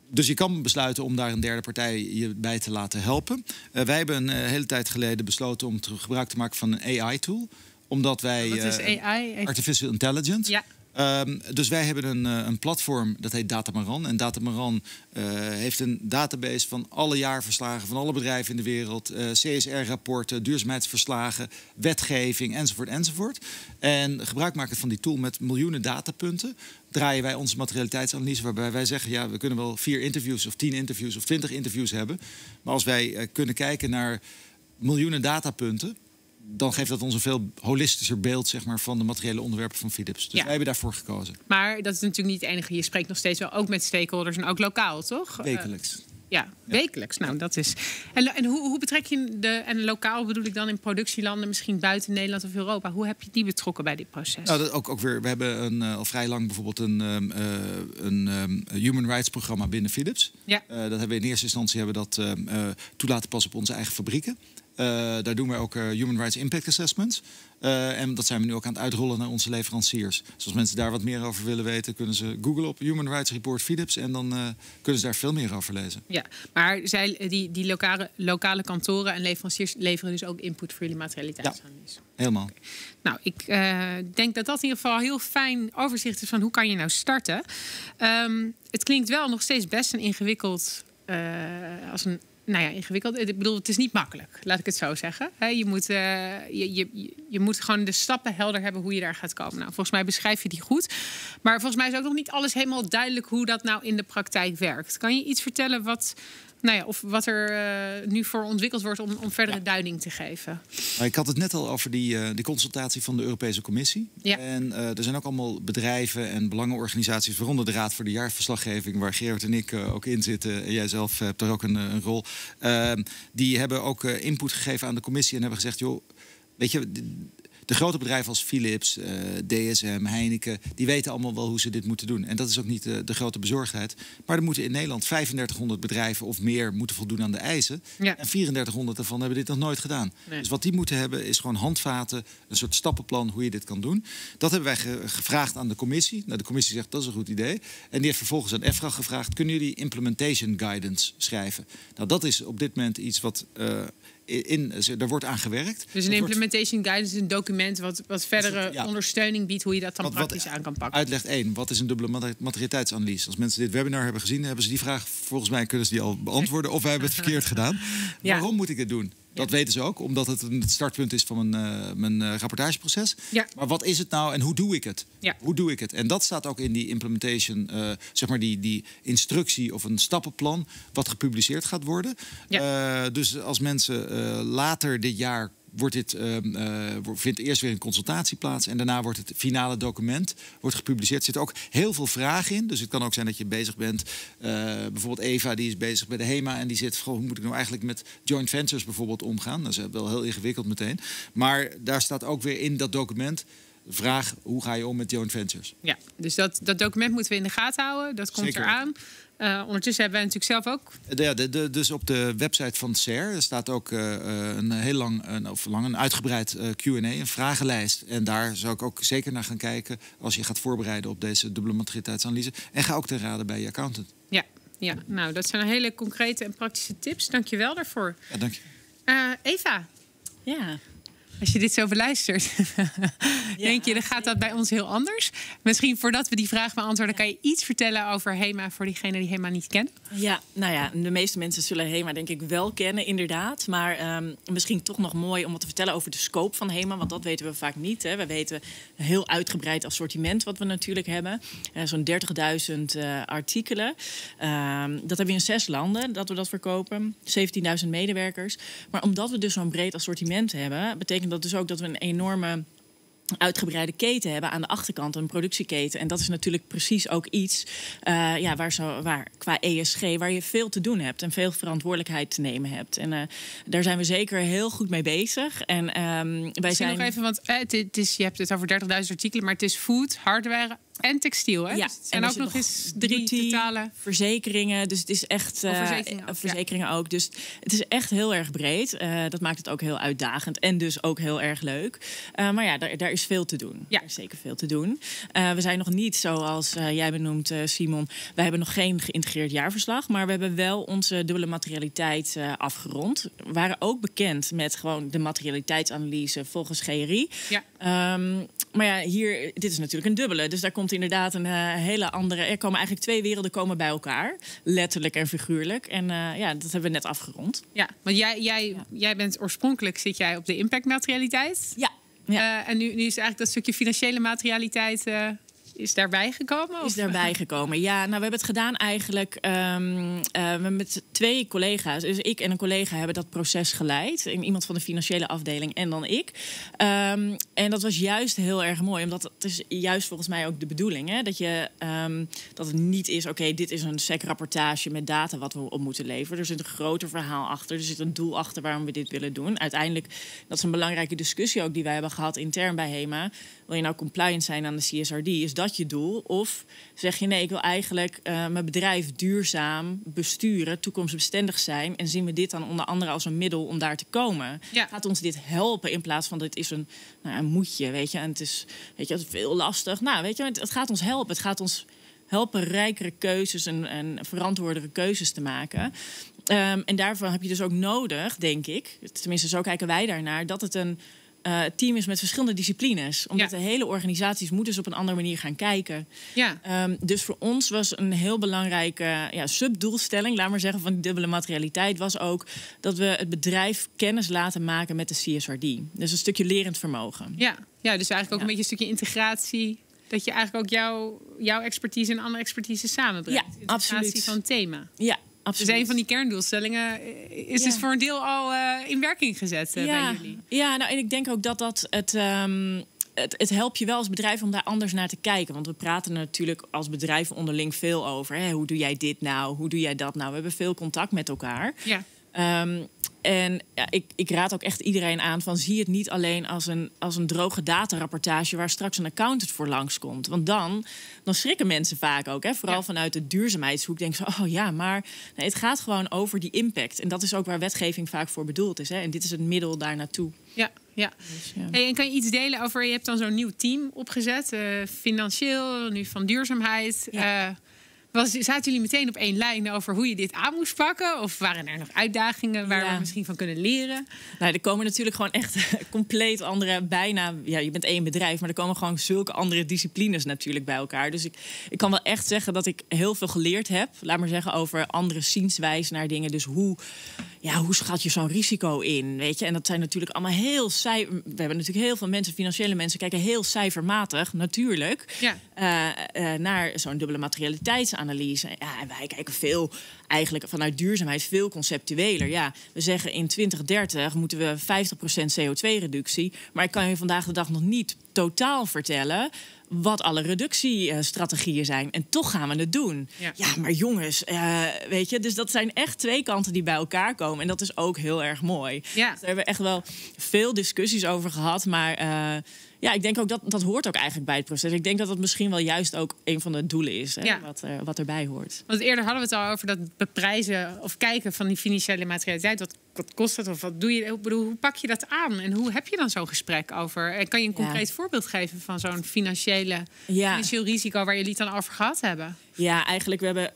dus je kan besluiten om daar een derde partij je bij te laten helpen. Wij hebben een hele tijd geleden besloten om gebruik te maken van een AI-tool. Omdat wij... Wat is AI? Artificial Intelligence. Ja. Dus wij hebben een platform, dat heet Datamaran. En Datamaran heeft een database van alle jaarverslagen van alle bedrijven in de wereld. CSR-rapporten, duurzaamheidsverslagen, wetgeving, enzovoort. En gebruikmakend van die tool met miljoenen datapunten draaien wij onze materialiteitsanalyse, waarbij wij zeggen, ja, we kunnen wel 4 interviews of 10 interviews of 20 interviews hebben. Maar als wij kunnen kijken naar miljoenen datapunten, dan geeft dat ons een veel holistischer beeld, zeg maar, van de materiële onderwerpen van Philips. Dus wij hebben daarvoor gekozen. Maar dat is natuurlijk niet het enige. Je spreekt nog steeds wel ook met stakeholders en ook lokaal, toch? Wekelijks. Wekelijks. Nou, dat is. En hoe betrek je en lokaal bedoel ik dan in productielanden, misschien buiten Nederland of Europa? Hoe heb je die betrokken bij dit proces? Nou, ook weer. We hebben al vrij lang bijvoorbeeld een human rights programma binnen Philips. Ja. Dat hebben we in eerste instantie toe laten passen op onze eigen fabrieken. Daar doen we ook Human Rights Impact Assessments. En dat zijn we nu ook aan het uitrollen naar onze leveranciers. Dus als mensen daar wat meer over willen weten, kunnen ze googlen op Human Rights Report Philips. En dan kunnen ze daar veel meer over lezen. Ja, maar die lokale kantoren en leveranciers leveren dus ook input voor jullie materialiteitsanalyse. Ja, helemaal. Okay. Nou, ik denk dat in ieder geval een heel fijn overzicht is van hoe kan je nou starten. Het klinkt wel nog steeds best een ingewikkeld ingewikkeld. Ik bedoel, het is niet makkelijk, laat ik het zo zeggen. Je moet gewoon de stappen helder hebben hoe je daar gaat komen. Nou, volgens mij beschrijf je die goed. Maar volgens mij is ook nog niet alles helemaal duidelijk hoe dat nou in de praktijk werkt. Kan je iets vertellen wat er nu voor ontwikkeld wordt om verdere duiding te geven? Ik had het net al over die consultatie van de Europese Commissie. Ja. En er zijn ook allemaal bedrijven en belangenorganisaties, waaronder de Raad voor de Jaarverslaggeving, waar Gerard en ik ook in zitten. En jij zelf hebt daar ook een rol. Die hebben ook input gegeven aan de commissie en hebben gezegd, joh, weet je, de grote bedrijven als Philips, DSM, Heineken, die weten allemaal wel hoe ze dit moeten doen. En dat is ook niet de grote bezorgdheid. Maar er moeten in Nederland 3500 bedrijven of meer moeten voldoen aan de eisen. Ja. En 3400 daarvan hebben dit nog nooit gedaan. Nee. Dus wat die moeten hebben is gewoon handvaten, een soort stappenplan hoe je dit kan doen. Dat hebben wij gevraagd aan de commissie. Nou, de commissie zegt dat is een goed idee. En die heeft vervolgens aan EFRA gevraagd, kunnen jullie implementation guidance schrijven? Nou, dat is op dit moment iets wat daar wordt aan gewerkt. Dus een implementation guidance is een document wat verdere ondersteuning biedt hoe je dat dan praktisch aan kan pakken. Uitleg 1, wat is een dubbele materialiteitsanalyse? Als mensen dit webinar hebben gezien, hebben ze die vraag, volgens mij kunnen ze die al beantwoorden, of wij hebben het verkeerd gedaan. Ja. Waarom moet ik dit doen? Dat weten ze ook, omdat het het startpunt is van mijn rapportageproces. Ja. Maar wat is het nou en hoe doe ik het? Ja. Hoe doe ik het? En dat staat ook in die implementation, zeg maar die instructie of een stappenplan wat gepubliceerd gaat worden. Ja. Dus als mensen later dit jaar vindt eerst weer een consultatie plaats en daarna wordt het finale document gepubliceerd. Er zitten ook heel veel vragen in. Dus het kan ook zijn dat je bezig bent. Bijvoorbeeld Eva, die is bezig bij de HEMA en die zit, hoe moet ik nou eigenlijk met joint ventures bijvoorbeeld omgaan? Dat is wel heel ingewikkeld meteen. Maar daar staat ook weer in dat document de vraag, hoe ga je om met joint ventures? Ja, dus dat document moeten we in de gaten houden. Dat komt eraan. Ondertussen hebben wij natuurlijk zelf ook. Dus op de website van CER staat ook een uitgebreid Q&A, een vragenlijst. En daar zou ik ook zeker naar gaan kijken als je gaat voorbereiden op deze dubbele materialiteitsanalyse. En ga ook ten rade bij je accountant. Ja, nou, dat zijn hele concrete en praktische tips. Dank je wel daarvoor. Ja, dank je. Eva. Ja. Als je dit zo beluistert, denk je, dan gaat dat bij ons heel anders. Misschien voordat we die vraag beantwoorden, kan je iets vertellen over HEMA voor diegenen die HEMA niet kennen? Ja, nou ja, de meeste mensen zullen HEMA denk ik wel kennen, inderdaad. Maar misschien toch nog mooi om wat te vertellen over de scope van HEMA. Want dat weten we vaak niet. Hè. We weten een heel uitgebreid assortiment wat we natuurlijk hebben. Zo'n 30.000 artikelen. Dat hebben we in 6 landen dat we dat verkopen. 17.000 medewerkers. Maar omdat we dus zo'n breed assortiment hebben, betekent dat dus ook dat we een enorme uitgebreide keten hebben aan de achterkant, een productieketen. En dat is natuurlijk precies ook iets waar qua ESG, waar je veel te doen hebt en veel verantwoordelijkheid te nemen hebt. En daar zijn we zeker heel goed mee bezig. En wij zijn nog even, want je hebt het over 30.000 artikelen, maar het is food, hardware en textiel. Hè? Ja, dus het zijn ook nog eens 3 totale verzekeringen. Dus het is echt verzekeringen ook. Dus het is echt heel erg breed. Dat maakt het ook heel uitdagend en dus ook heel erg leuk. Maar ja, daar is veel te doen. Ja. Er is zeker veel te doen. We zijn nog niet, zoals jij benoemt, Simon. Wij hebben nog geen geïntegreerd jaarverslag, maar we hebben wel onze dubbele materialiteit afgerond. We waren ook bekend met gewoon de materialiteitsanalyse volgens GRI. Ja. Maar ja, dit is natuurlijk een dubbele. Dus daar komt inderdaad een hele andere... Er komen eigenlijk 2 werelden bij elkaar. Letterlijk en figuurlijk. En dat hebben we net afgerond. Ja, want jij bent oorspronkelijk zit jij op de impactmaterialiteit. Ja. En nu is eigenlijk dat stukje financiële materialiteit... Is daarbij gekomen? Of? Is daarbij gekomen, ja. Nou, we hebben het gedaan eigenlijk met 2 collega's. Dus ik en een collega hebben dat proces geleid. Iemand van de financiële afdeling en dan ik. En dat was juist heel erg mooi. Omdat het is juist volgens mij ook de bedoeling. Hè, dat het niet is, oké, dit is een SEC-rapportage met data wat we op moeten leveren. Er zit een groter verhaal achter. Er zit een doel achter waarom we dit willen doen. Uiteindelijk, dat is een belangrijke discussie ook die wij hebben gehad intern bij HEMA. Wil je nou compliant zijn aan de CSRD? Is dat je doel? Of zeg je nee, ik wil eigenlijk mijn bedrijf duurzaam besturen, toekomstbestendig zijn. En zien we dit dan onder andere als een middel om daar te komen? Ja. Gaat ons dit helpen in plaats van dit is een moedje, weet je? En het is, het is veel lastig. Nou, weet je, het gaat ons helpen. Het gaat ons helpen rijkere keuzes en verantwoordere keuzes te maken. En daarvoor heb je dus ook nodig, denk ik, tenminste zo kijken wij daarnaar, dat het een team is met verschillende disciplines. Omdat de hele organisaties moeten dus op een andere manier gaan kijken. Ja. Dus voor ons was een heel belangrijke subdoelstelling, laat maar zeggen, van die dubbele materialiteit, was ook dat we het bedrijf kennis laten maken met de CSRD. Dus een stukje lerend vermogen. Ja, dus eigenlijk ook een beetje een stukje integratie. Dat je eigenlijk ook jouw expertise en andere expertise samenbrengt. Ja, absoluut. Van het thema. Ja. Absoluut. Dus een van die kerndoelstellingen is dus voor een deel al in werking gezet bij jullie. Ja, nou, en ik denk ook dat het helpt je wel als bedrijf om daar anders naar te kijken. Want we praten natuurlijk als bedrijven onderling veel over. Hè? Hoe doe jij dit nou? Hoe doe jij dat nou? We hebben veel contact met elkaar. Ja. En ik raad ook echt iedereen aan van zie het niet alleen als een droge datarapportage waar straks een accountant voor langskomt. Want dan schrikken mensen vaak ook. Hè? Vooral vanuit de duurzaamheidshoek denken ze, oh ja, maar nee, het gaat gewoon over die impact. En dat is ook waar wetgeving vaak voor bedoeld is. Hè? En dit is het middel daar naartoe. Ja. Dus, Hey, en kan je iets delen over, je hebt dan zo'n nieuw team opgezet, financieel, nu van duurzaamheid. Ja. Zaten jullie meteen op één lijn over hoe je dit aan moest pakken? Of waren er nog uitdagingen waar we misschien van kunnen leren? Nou, er komen natuurlijk gewoon echt compleet andere, bijna... Ja, je bent 1 bedrijf, maar er komen gewoon zulke andere disciplines natuurlijk bij elkaar. Dus ik kan wel echt zeggen dat ik heel veel geleerd heb. Laat maar zeggen, over andere zienswijzen naar dingen. Dus hoe schat je zo'n risico in, weet je? En dat zijn natuurlijk allemaal heel we hebben natuurlijk heel veel mensen, financiële mensen, kijken heel cijfermatig, natuurlijk, naar zo'n dubbele materialiteitsanalyse. Ja, en wij kijken veel, eigenlijk vanuit duurzaamheid, veel conceptueler. Ja, we zeggen in 2030 moeten we 50% CO2-reductie. Maar ik kan je vandaag de dag nog niet totaal vertellen wat alle reductiestrategieën zijn. En toch gaan we het doen. Ja, maar jongens, weet je, dus dat zijn echt 2 kanten die bij elkaar komen. En dat is ook heel erg mooi. Ja. Dus daar hebben we echt wel veel discussies over gehad. Maar ik denk ook dat hoort ook eigenlijk bij het proces. Ik denk dat dat misschien wel juist ook een van de doelen is, hè, wat erbij hoort. Want eerder hadden we het al over dat beprijzen of kijken van die financiële materialiteit. Wat kost het of wat doe je? Ik bedoel, hoe pak je dat aan? En hoe heb je dan zo'n gesprek over? En kan je een concreet voorbeeld geven van zo'n financieel risico waar jullie het dan over gehad hebben? Ja, eigenlijk we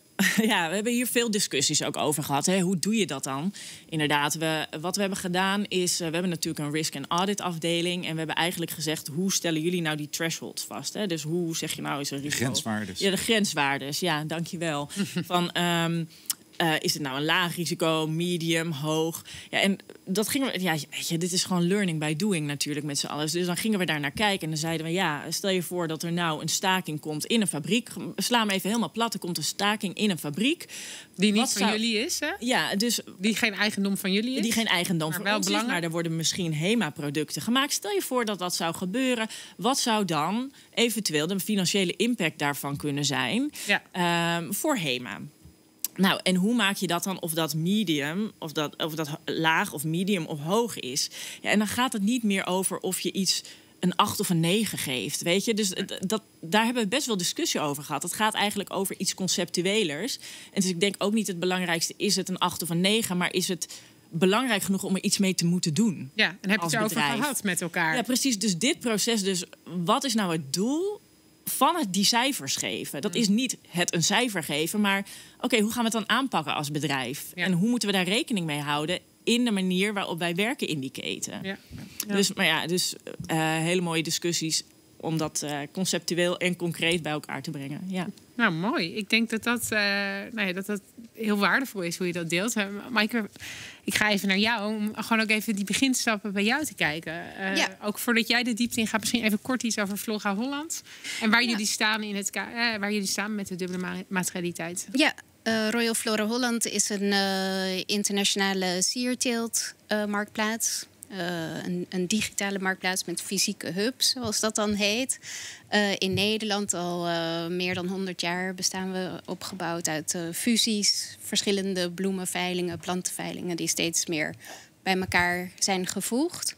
hebben hier veel discussies ook over gehad. Hè. Hoe doe je dat dan? Inderdaad, wat we hebben gedaan is, we hebben natuurlijk een risk and audit afdeling. En we hebben eigenlijk gezegd, hoe stellen jullie nou die thresholds vast? Hè? Dus hoe zeg je nou is een risico? De grenswaardes. Ja, de grenswaardes. Ja, dankjewel. is het nou een laag risico, medium, hoog? Ja, en dat gingen we... Ja, weet je, dit is gewoon learning by doing natuurlijk met z'n allen. Dus dan gingen we daar naar kijken en dan zeiden we... ja, stel je voor dat er nou een staking komt in een fabriek. Sla hem even helemaal plat, er komt een staking in een fabriek. Die niet van jullie is, hè? Ja, dus... Die geen eigendom van jullie is? Die geen eigendom van ons is, maar er worden misschien HEMA-producten gemaakt. Stel je voor dat dat zou gebeuren. Wat zou dan eventueel de financiële impact daarvan kunnen zijn voor HEMA? Nou, en hoe maak je dat dan of dat medium, of dat laag of medium of hoog is? Ja, en dan gaat het niet meer over of je iets een 8 of een 9 geeft, weet je? Dus daar hebben we best wel discussie over gehad. Het gaat eigenlijk over iets conceptuelers. En dus ik denk ook niet het belangrijkste is het een 8 of een 9, maar is het belangrijk genoeg om er iets mee te moeten doen. Ja, en heb je het erover gehad met elkaar? Ja, precies. Dus dit proces, dus wat is nou het doel van het die cijfers geven? Dat is niet het een cijfer geven, maar oké, hoe gaan we het dan aanpakken als bedrijf? Ja. En hoe moeten we daar rekening mee houden in de manier waarop wij werken in die keten? Ja. Ja. Dus hele mooie discussies om dat conceptueel en concreet bij elkaar te brengen. Ja. Nou, mooi. Ik denk dat dat heel waardevol is hoe je dat deelt. Maaike, ik ga even naar jou om gewoon ook even die beginstappen bij jou te kijken. Ook voordat jij de diepte in gaat, misschien even kort iets over Flora Holland. En waar jullie staan waar jullie staan met de dubbele materialiteit. Ja, Royal Flora Holland is een internationale sierteelt marktplaats. Een digitale marktplaats met fysieke hubs, zoals dat dan heet. In Nederland al meer dan 100 jaar bestaan we, opgebouwd uit fusies, verschillende bloemenveilingen, plantenveilingen die steeds meer bij elkaar zijn gevoegd.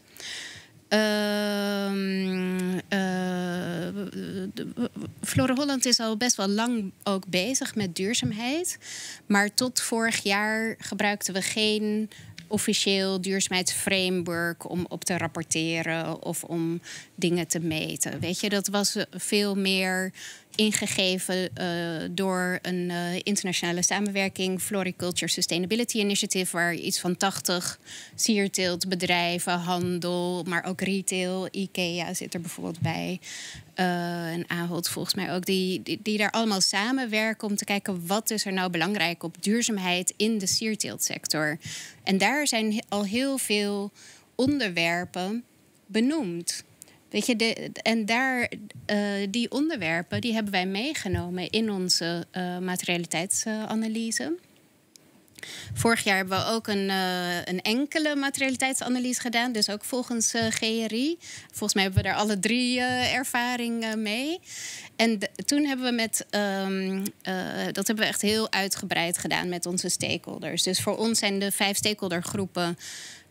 Flora Holland is al best wel lang ook bezig met duurzaamheid. Maar tot vorig jaar gebruikten we geen officieel duurzaamheidsframework om op te rapporteren of om dingen te meten. Weet je, dat was veel meer ingegeven door een internationale samenwerking, Floriculture Sustainability Initiative, waar iets van 80 sierteeltbedrijven, handel, maar ook retail, IKEA zit er bijvoorbeeld bij. En Ahold volgens mij ook, die daar allemaal samenwerken om te kijken wat is er nou belangrijk op duurzaamheid in de sierteeltsector. En daar zijn al heel veel onderwerpen benoemd. Weet je, die onderwerpen die hebben wij meegenomen in onze materialiteitsanalyse. Vorig jaar hebben we ook een enkele materialiteitsanalyse gedaan. Dus ook volgens GRI. Volgens mij hebben we daar alle 3 ervaring mee. En toen hebben we dat hebben we echt heel uitgebreid gedaan met onze stakeholders. Dus voor ons zijn de 5 stakeholdergroepen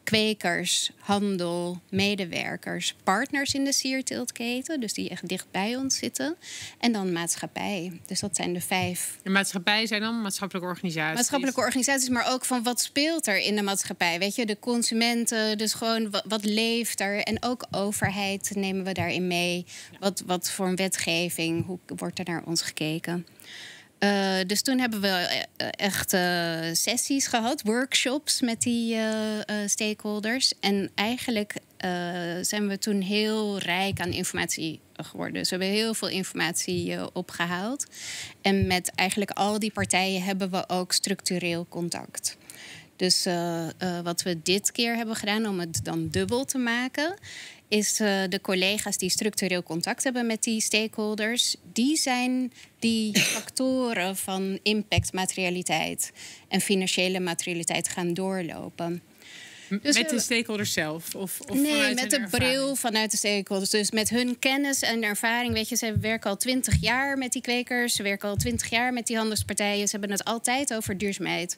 kwekers, handel, medewerkers, partners in de sierteeltketen, dus die echt dicht bij ons zitten. En dan maatschappij. Dus dat zijn de 5. De maatschappij zijn dan maatschappelijke organisaties? Maatschappelijke organisaties, maar ook van wat speelt er in de maatschappij. Weet je, de consumenten, dus gewoon wat leeft er. En ook overheid nemen we daarin mee. Ja. Wat voor een wetgeving, hoe wordt er naar ons gekeken? Dus toen hebben we echt sessies gehad, workshops met die stakeholders. En eigenlijk zijn we toen heel rijk aan informatie geworden. Dus we hebben heel veel informatie opgehaald. En met eigenlijk al die partijen hebben we ook structureel contact. Dus wat we dit keer hebben gedaan om het dan dubbel te maken, is de collega's die structureel contact hebben met die stakeholders, die zijn die factoren van impact, materialiteit en financiële materialiteit gaan doorlopen. Dus met de stakeholders zelf? Of nee, met de bril vanuit de stakeholders. Dus met hun kennis en ervaring. Weet je, ze werken al 20 jaar met die kwekers. Ze werken al 20 jaar met die handelspartijen. Ze hebben het altijd over duurzaamheid.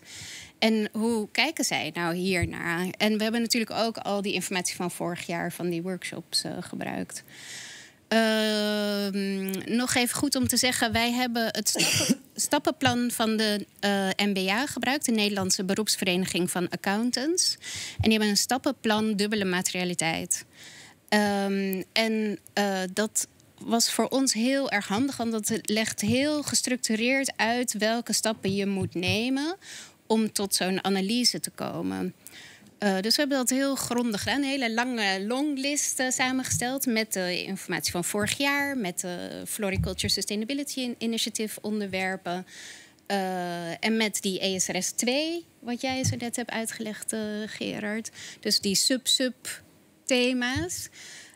En hoe kijken zij nou hiernaar? En we hebben natuurlijk ook al die informatie van vorig jaar van die workshops gebruikt. Nog even goed om te zeggen, wij hebben het stappenplan van de NBA gebruikt, de Nederlandse beroepsvereniging van accountants. En die hebben een stappenplan dubbele materialiteit. Dat was voor ons heel erg handig, want het legt heel gestructureerd uit welke stappen je moet nemen om tot zo'n analyse te komen. Dus we hebben dat heel grondig gedaan. Een hele lange longlist samengesteld met de informatie van vorig jaar, met de Floriculture Sustainability Initiative onderwerpen. en met die ESRS 2, wat jij zo net hebt uitgelegd, Gerard. Dus die sub-thema's.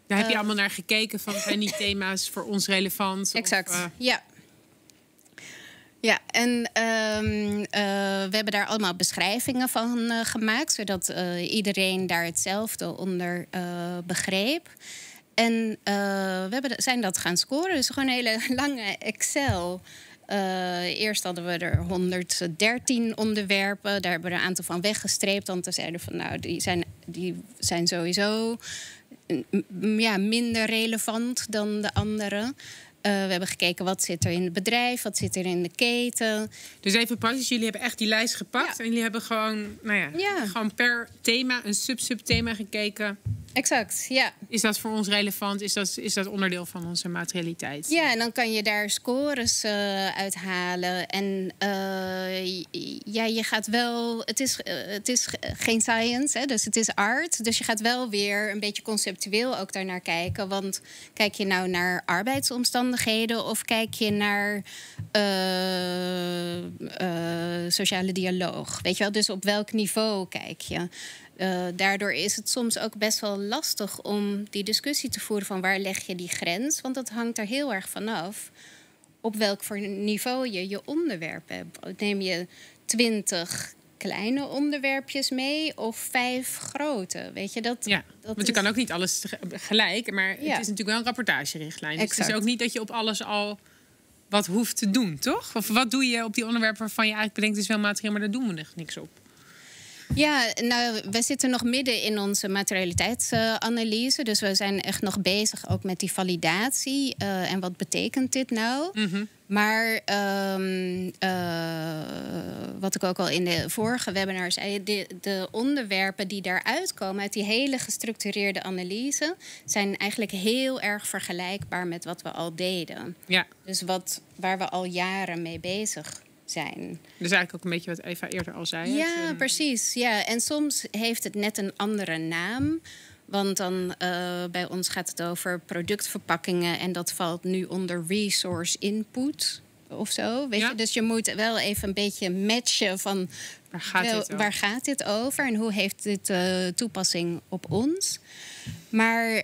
Daar heb je allemaal naar gekeken van zijn die thema's voor ons relevant? Exact, of, ja. Ja, en we hebben daar allemaal beschrijvingen van gemaakt, zodat iedereen daar hetzelfde onder begreep. En zijn dat gaan scoren, dus gewoon een hele lange Excel. Eerst hadden we er 113 onderwerpen. Daar hebben we een aantal van weggestreept. Want we zeiden van nou, die zijn sowieso minder relevant dan de andere. We hebben gekeken wat zit er in het bedrijf, wat zit er in de keten. Dus even praktisch, jullie hebben echt die lijst gepakt. En jullie hebben gewoon, gewoon per thema, een sub-thema gekeken. Exact, ja. Is dat voor ons relevant? Is dat onderdeel van onze materialiteit? Ja, en dan kan je daar scores uithalen. En je gaat wel... Het is geen science, hè, dus het is art. Dus je gaat wel weer een beetje conceptueel ook daarnaar kijken. Want kijk je nou naar arbeidsomstandigheden of kijk je naar sociale dialoog? Weet je wel, dus op welk niveau kijk je? Daardoor is het soms ook best wel lastig om die discussie te voeren van waar leg je die grens. Want dat hangt er heel erg vanaf op welk voor niveau je je onderwerp hebt. Neem je 20 kleine onderwerpjes mee of 5 grote? Weet je, dat want je kan ook niet alles gelijk, maar het is natuurlijk wel een rapportagerichtlijn. Dus het is ook niet dat je op alles al wat hoeft te doen, toch? Of wat doe je op die onderwerpen waarvan je eigenlijk bedenkt, het is wel materiaal, maar daar doen we niks op? Ja, nou, we zitten nog midden in onze materialiteitsanalyse. Dus we zijn echt nog bezig ook met die validatie. En wat betekent dit nou? Mm-hmm. Maar wat ik ook al in de vorige webinar zei, de onderwerpen die daaruit komen uit die hele gestructureerde analyse zijn eigenlijk heel erg vergelijkbaar met wat we al deden. Ja. Dus waar we al jaren mee bezig zijn. Dus eigenlijk ook een beetje wat Eva eerder al zei. Ja, precies. Ja. En soms heeft het net een andere naam. Want dan bij ons gaat het over productverpakkingen en dat valt nu onder resource input of zo. Weet je? Dus je moet wel even een beetje matchen van waar gaat dit over en hoe heeft dit toepassing op ons. Maar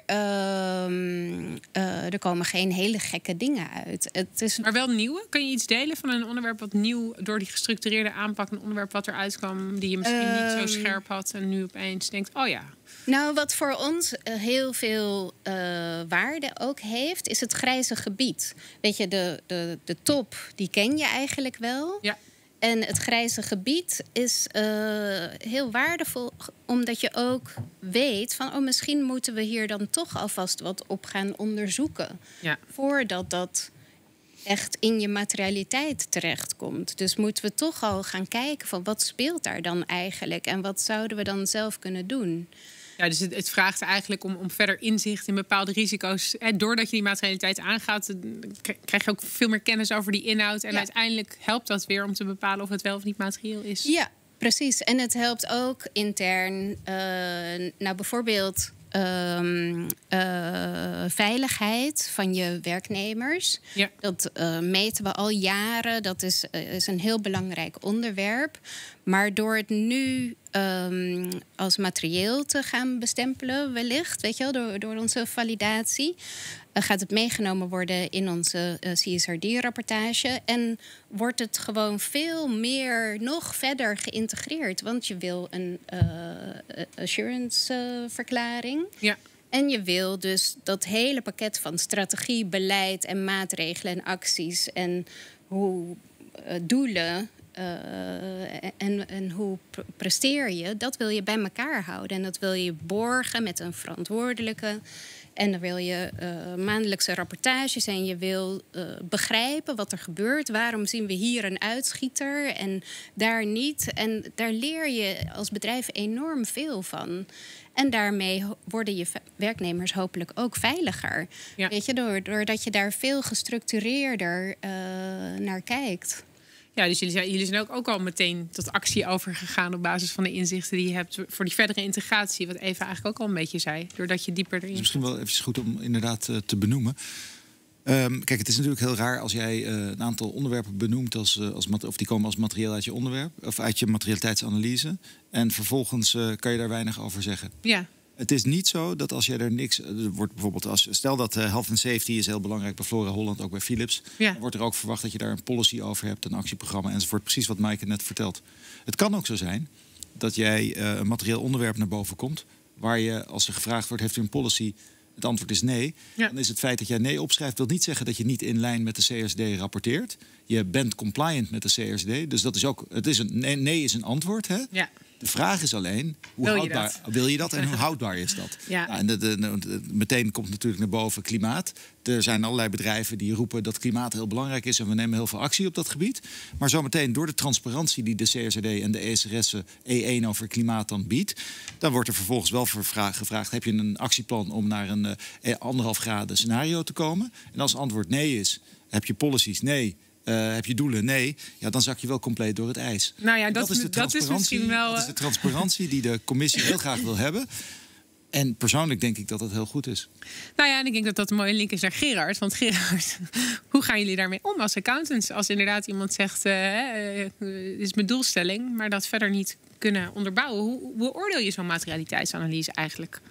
er komen geen hele gekke dingen uit. Het is... Maar wel nieuwe? Kun je iets delen van een onderwerp wat nieuw door die gestructureerde aanpak, een onderwerp wat eruit kwam die je misschien niet zo scherp had en nu opeens denkt, oh ja. Nou, wat voor ons heel veel waarde ook heeft, is het grijze gebied. Weet je, de top, die ken je eigenlijk wel. Ja. En het grijze gebied is heel waardevol, omdat je ook weet van, misschien moeten we hier dan toch alvast wat op gaan onderzoeken. Ja. Voordat dat echt in je materialiteit terechtkomt. Dus moeten we toch al gaan kijken van, wat speelt daar dan eigenlijk en wat zouden we dan zelf kunnen doen? Ja, dus het vraagt eigenlijk om verder inzicht in bepaalde risico's. En doordat je die materialiteit aangaat, krijg je ook veel meer kennis over die inhoud. En uiteindelijk helpt dat weer om te bepalen of het wel of niet materieel is. Ja, precies. En het helpt ook intern. Nou, bijvoorbeeld veiligheid van je werknemers. Ja. Dat meten we al jaren. Dat is een heel belangrijk onderwerp. Maar door het nu als materieel te gaan bestempelen, wellicht, weet je wel, door onze validatie, gaat het meegenomen worden in onze CSRD-rapportage. En wordt het gewoon veel meer nog verder geïntegreerd. Want je wil een assurance-verklaring. Ja. En je wil dus dat hele pakket van strategie, beleid en maatregelen en acties en hoe doelen en hoe presteer je, dat wil je bij elkaar houden. En dat wil je borgen met een verantwoordelijke. En dan wil je maandelijkse rapportages en je wil begrijpen wat er gebeurt. Waarom zien we hier een uitschieter en daar niet? En daar leer je als bedrijf enorm veel van. En daarmee worden je werknemers hopelijk ook veiliger. Ja. Weet je, doordat je daar veel gestructureerder naar kijkt. Ja, dus jullie zijn ook al meteen tot actie overgegaan op basis van de inzichten die je hebt voor die verdere integratie. Wat Eva eigenlijk ook al een beetje zei, doordat je dieper erin. Het is misschien wel even goed om inderdaad te benoemen. Kijk, het is natuurlijk heel raar als jij een aantal onderwerpen benoemt of die komen als materieel uit je onderwerp of uit je materialiteitsanalyse. En vervolgens kan je daar weinig over zeggen. Ja. Het is niet zo dat als jij er niks... Er wordt bijvoorbeeld stel dat health and safety is heel belangrijk bij Flora Holland, ook bij Philips. Ja. Dan wordt er ook verwacht dat je daar een policy over hebt, een actieprogramma enzovoort. Precies wat Maaike net vertelt. Het kan ook zo zijn dat jij een materieel onderwerp naar boven komt, waar je, als er gevraagd wordt, heeft u een policy? Het antwoord is nee. Ja. Dan is het feit dat jij nee opschrijft, wil niet zeggen dat je niet in lijn met de CSD rapporteert. Je bent compliant met de CSD. Dus dat is ook. Nee is een antwoord. Hè? Ja. De vraag is alleen, wil je dat en hoe houdbaar is dat? Ja. Nou, en meteen komt natuurlijk naar boven klimaat. Er zijn allerlei bedrijven die roepen dat klimaat heel belangrijk is en we nemen heel veel actie op dat gebied. Maar zometeen door de transparantie die de CSRD en de ESRS E1 over klimaat dan biedt, dan wordt er vervolgens wel gevraagd, heb je een actieplan om naar een 1,5 graden scenario te komen? En als het antwoord nee is, heb je policies? Nee. Heb je doelen? Nee. Ja, dan zak je wel compleet door het ijs. Nou ja, dat is misschien wel... Dat is de transparantie die de commissie heel graag wil hebben. En persoonlijk denk ik dat dat heel goed is. Nou ja, en ik denk dat dat een mooie link is naar Gerard. Want Gerard, hoe gaan jullie daarmee om als accountants? Als inderdaad iemand zegt, dit is mijn doelstelling, maar dat verder niet kunnen onderbouwen. Hoe beoordeel je zo'n materialiteitsanalyse eigenlijk?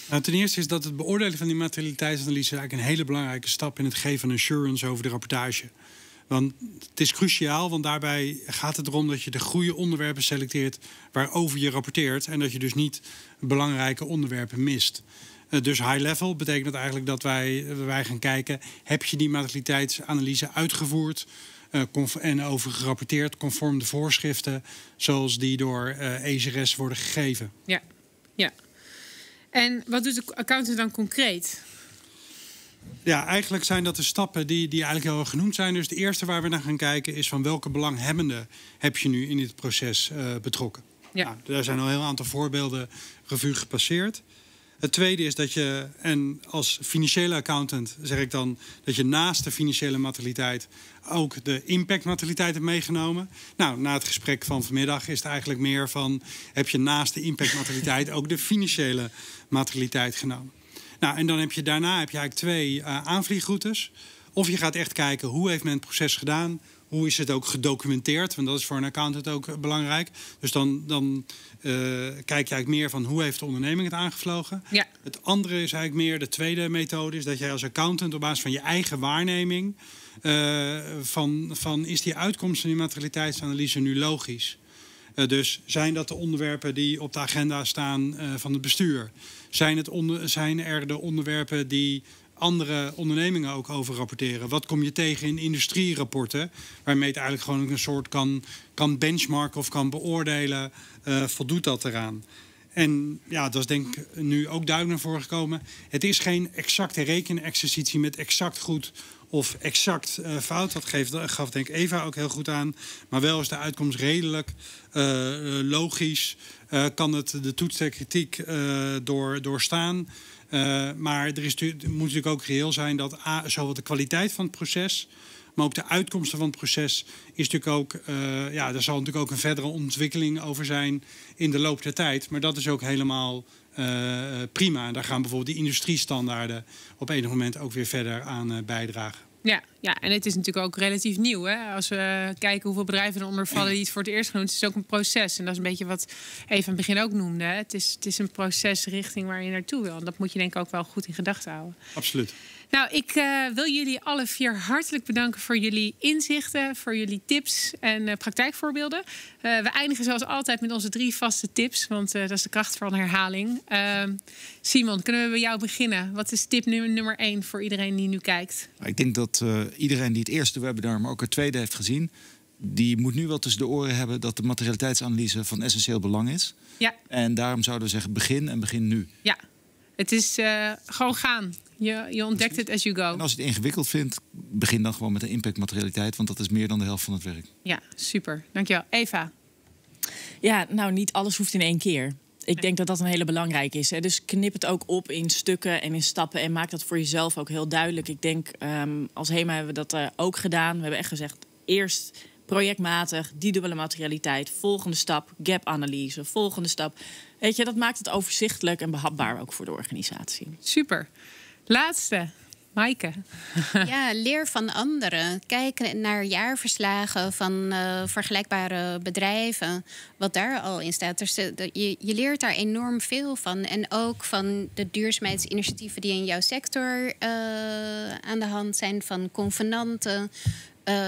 Nou, ten eerste is dat het beoordelen van die materialiteitsanalyse eigenlijk een hele belangrijke stap in het geven van assurance over de rapportage. Want het is cruciaal, want daarbij gaat het erom dat je de goede onderwerpen selecteert waarover je rapporteert. En dat je dus niet belangrijke onderwerpen mist. Dus high level betekent dat eigenlijk dat wij gaan kijken, heb je die materialiteitsanalyse uitgevoerd en over gerapporteerd conform de voorschriften zoals die door ESRS worden gegeven. Ja. En wat doet de accountant dan concreet? Ja, eigenlijk zijn dat de stappen die eigenlijk heel erg genoemd zijn. Dus de eerste waar we naar gaan kijken is van welke belanghebbenden heb je nu in dit proces betrokken. Ja. Nou, daar zijn al een heel aantal voorbeelden revue gepasseerd. Het tweede is dat je, en als financiële accountant zeg ik dan, dat je naast de financiële materialiteit ook de impactmaterialiteit hebt meegenomen. Nou, na het gesprek van vanmiddag is het eigenlijk meer van, heb je naast de impactmaterialiteit ook de financiële materialiteit genomen. Nou, en dan heb je daarna eigenlijk 2 aanvliegroutes. Of je gaat echt kijken, hoe heeft men het proces gedaan? Hoe is het ook gedocumenteerd? Want dat is voor een accountant ook belangrijk. Dus dan kijk je eigenlijk meer van, hoe heeft de onderneming het aangevlogen? Ja. Het andere is eigenlijk meer, de tweede methode is dat jij als accountant op basis van je eigen waarneming van is die uitkomst van die materialiteitsanalyse nu logisch? Dus zijn dat de onderwerpen die op de agenda staan van het bestuur? Zijn er de onderwerpen die andere ondernemingen ook over rapporteren? Wat kom je tegen in industrierapporten? Waarmee het eigenlijk gewoon een soort kan benchmarken of kan beoordelen. Voldoet dat eraan? En ja, dat is denk ik nu ook duidelijk naar voren gekomen. Het is geen exacte rekenexercitie met exact goed of exact fout. Dat gaf denk ik Eva ook heel goed aan. Maar wel is de uitkomst redelijk logisch. Kan het de toets der kritiek doorstaan. Maar moet natuurlijk ook reëel zijn dat zowel de kwaliteit van het proces, maar ook de uitkomsten van het proces is natuurlijk ook, daar zal natuurlijk ook een verdere ontwikkeling over zijn in de loop der tijd. Maar dat is ook helemaal prima. En daar gaan bijvoorbeeld die industriestandaarden op enig moment ook weer verder aan bijdragen. Ja, en het is natuurlijk ook relatief nieuw. Hè? Als we kijken hoeveel bedrijven eronder vallen die het voor het eerst genoemd, is het ook een proces. En dat is een beetje wat Eva aan het begin ook noemde. Hè? Het is een procesrichting waar je naartoe wil. En dat moet je denk ik ook wel goed in gedachten houden. Absoluut. Nou, ik wil jullie alle 4 hartelijk bedanken voor jullie inzichten, voor jullie tips en praktijkvoorbeelden. We eindigen zoals altijd met onze 3 vaste tips, want dat is de kracht van herhaling. Simon, kunnen we bij jou beginnen? Wat is tip nummer 1 voor iedereen die nu kijkt? Ik denk dat iedereen die het eerste webinar, maar ook het tweede heeft gezien, die moet nu wel tussen de oren hebben dat de materialiteitsanalyse van essentieel belang is. Ja. En daarom zouden we zeggen, begin nu. Ja, het is gewoon gaan. Je ontdekt het as you go. En als je het ingewikkeld vindt, begin dan gewoon met de impactmaterialiteit, want dat is meer dan de helft van het werk. Ja, super. Dankjewel. Eva? Ja, nou, niet alles hoeft in 1 keer. Ik denk dat dat een hele belangrijke is. Hè. Dus knip het ook op in stukken en in stappen en maak dat voor jezelf ook heel duidelijk. Ik denk, als HEMA hebben we dat ook gedaan. We hebben echt gezegd, eerst projectmatig, die dubbele materialiteit. Volgende stap, gap-analyse. Volgende stap. Weet je, dat maakt het overzichtelijk en behapbaar ook voor de organisatie. Super. Laatste. Maaike. Ja, leer van anderen. Kijk naar jaarverslagen van vergelijkbare bedrijven. Wat daar al in staat. Dus je leert daar enorm veel van. En ook van de duurzaamheidsinitiatieven die in jouw sector aan de hand zijn. Van convenanten.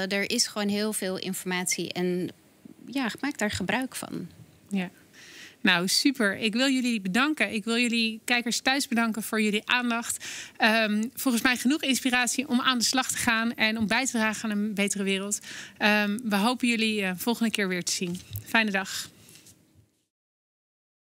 Er is gewoon heel veel informatie. En ja, maak daar gebruik van. Ja. Nou, super. Ik wil jullie bedanken. Ik wil jullie kijkers thuis bedanken voor jullie aandacht. Volgens mij genoeg inspiratie om aan de slag te gaan en om bij te dragen aan een betere wereld. We hopen jullie volgende keer weer te zien. Fijne dag.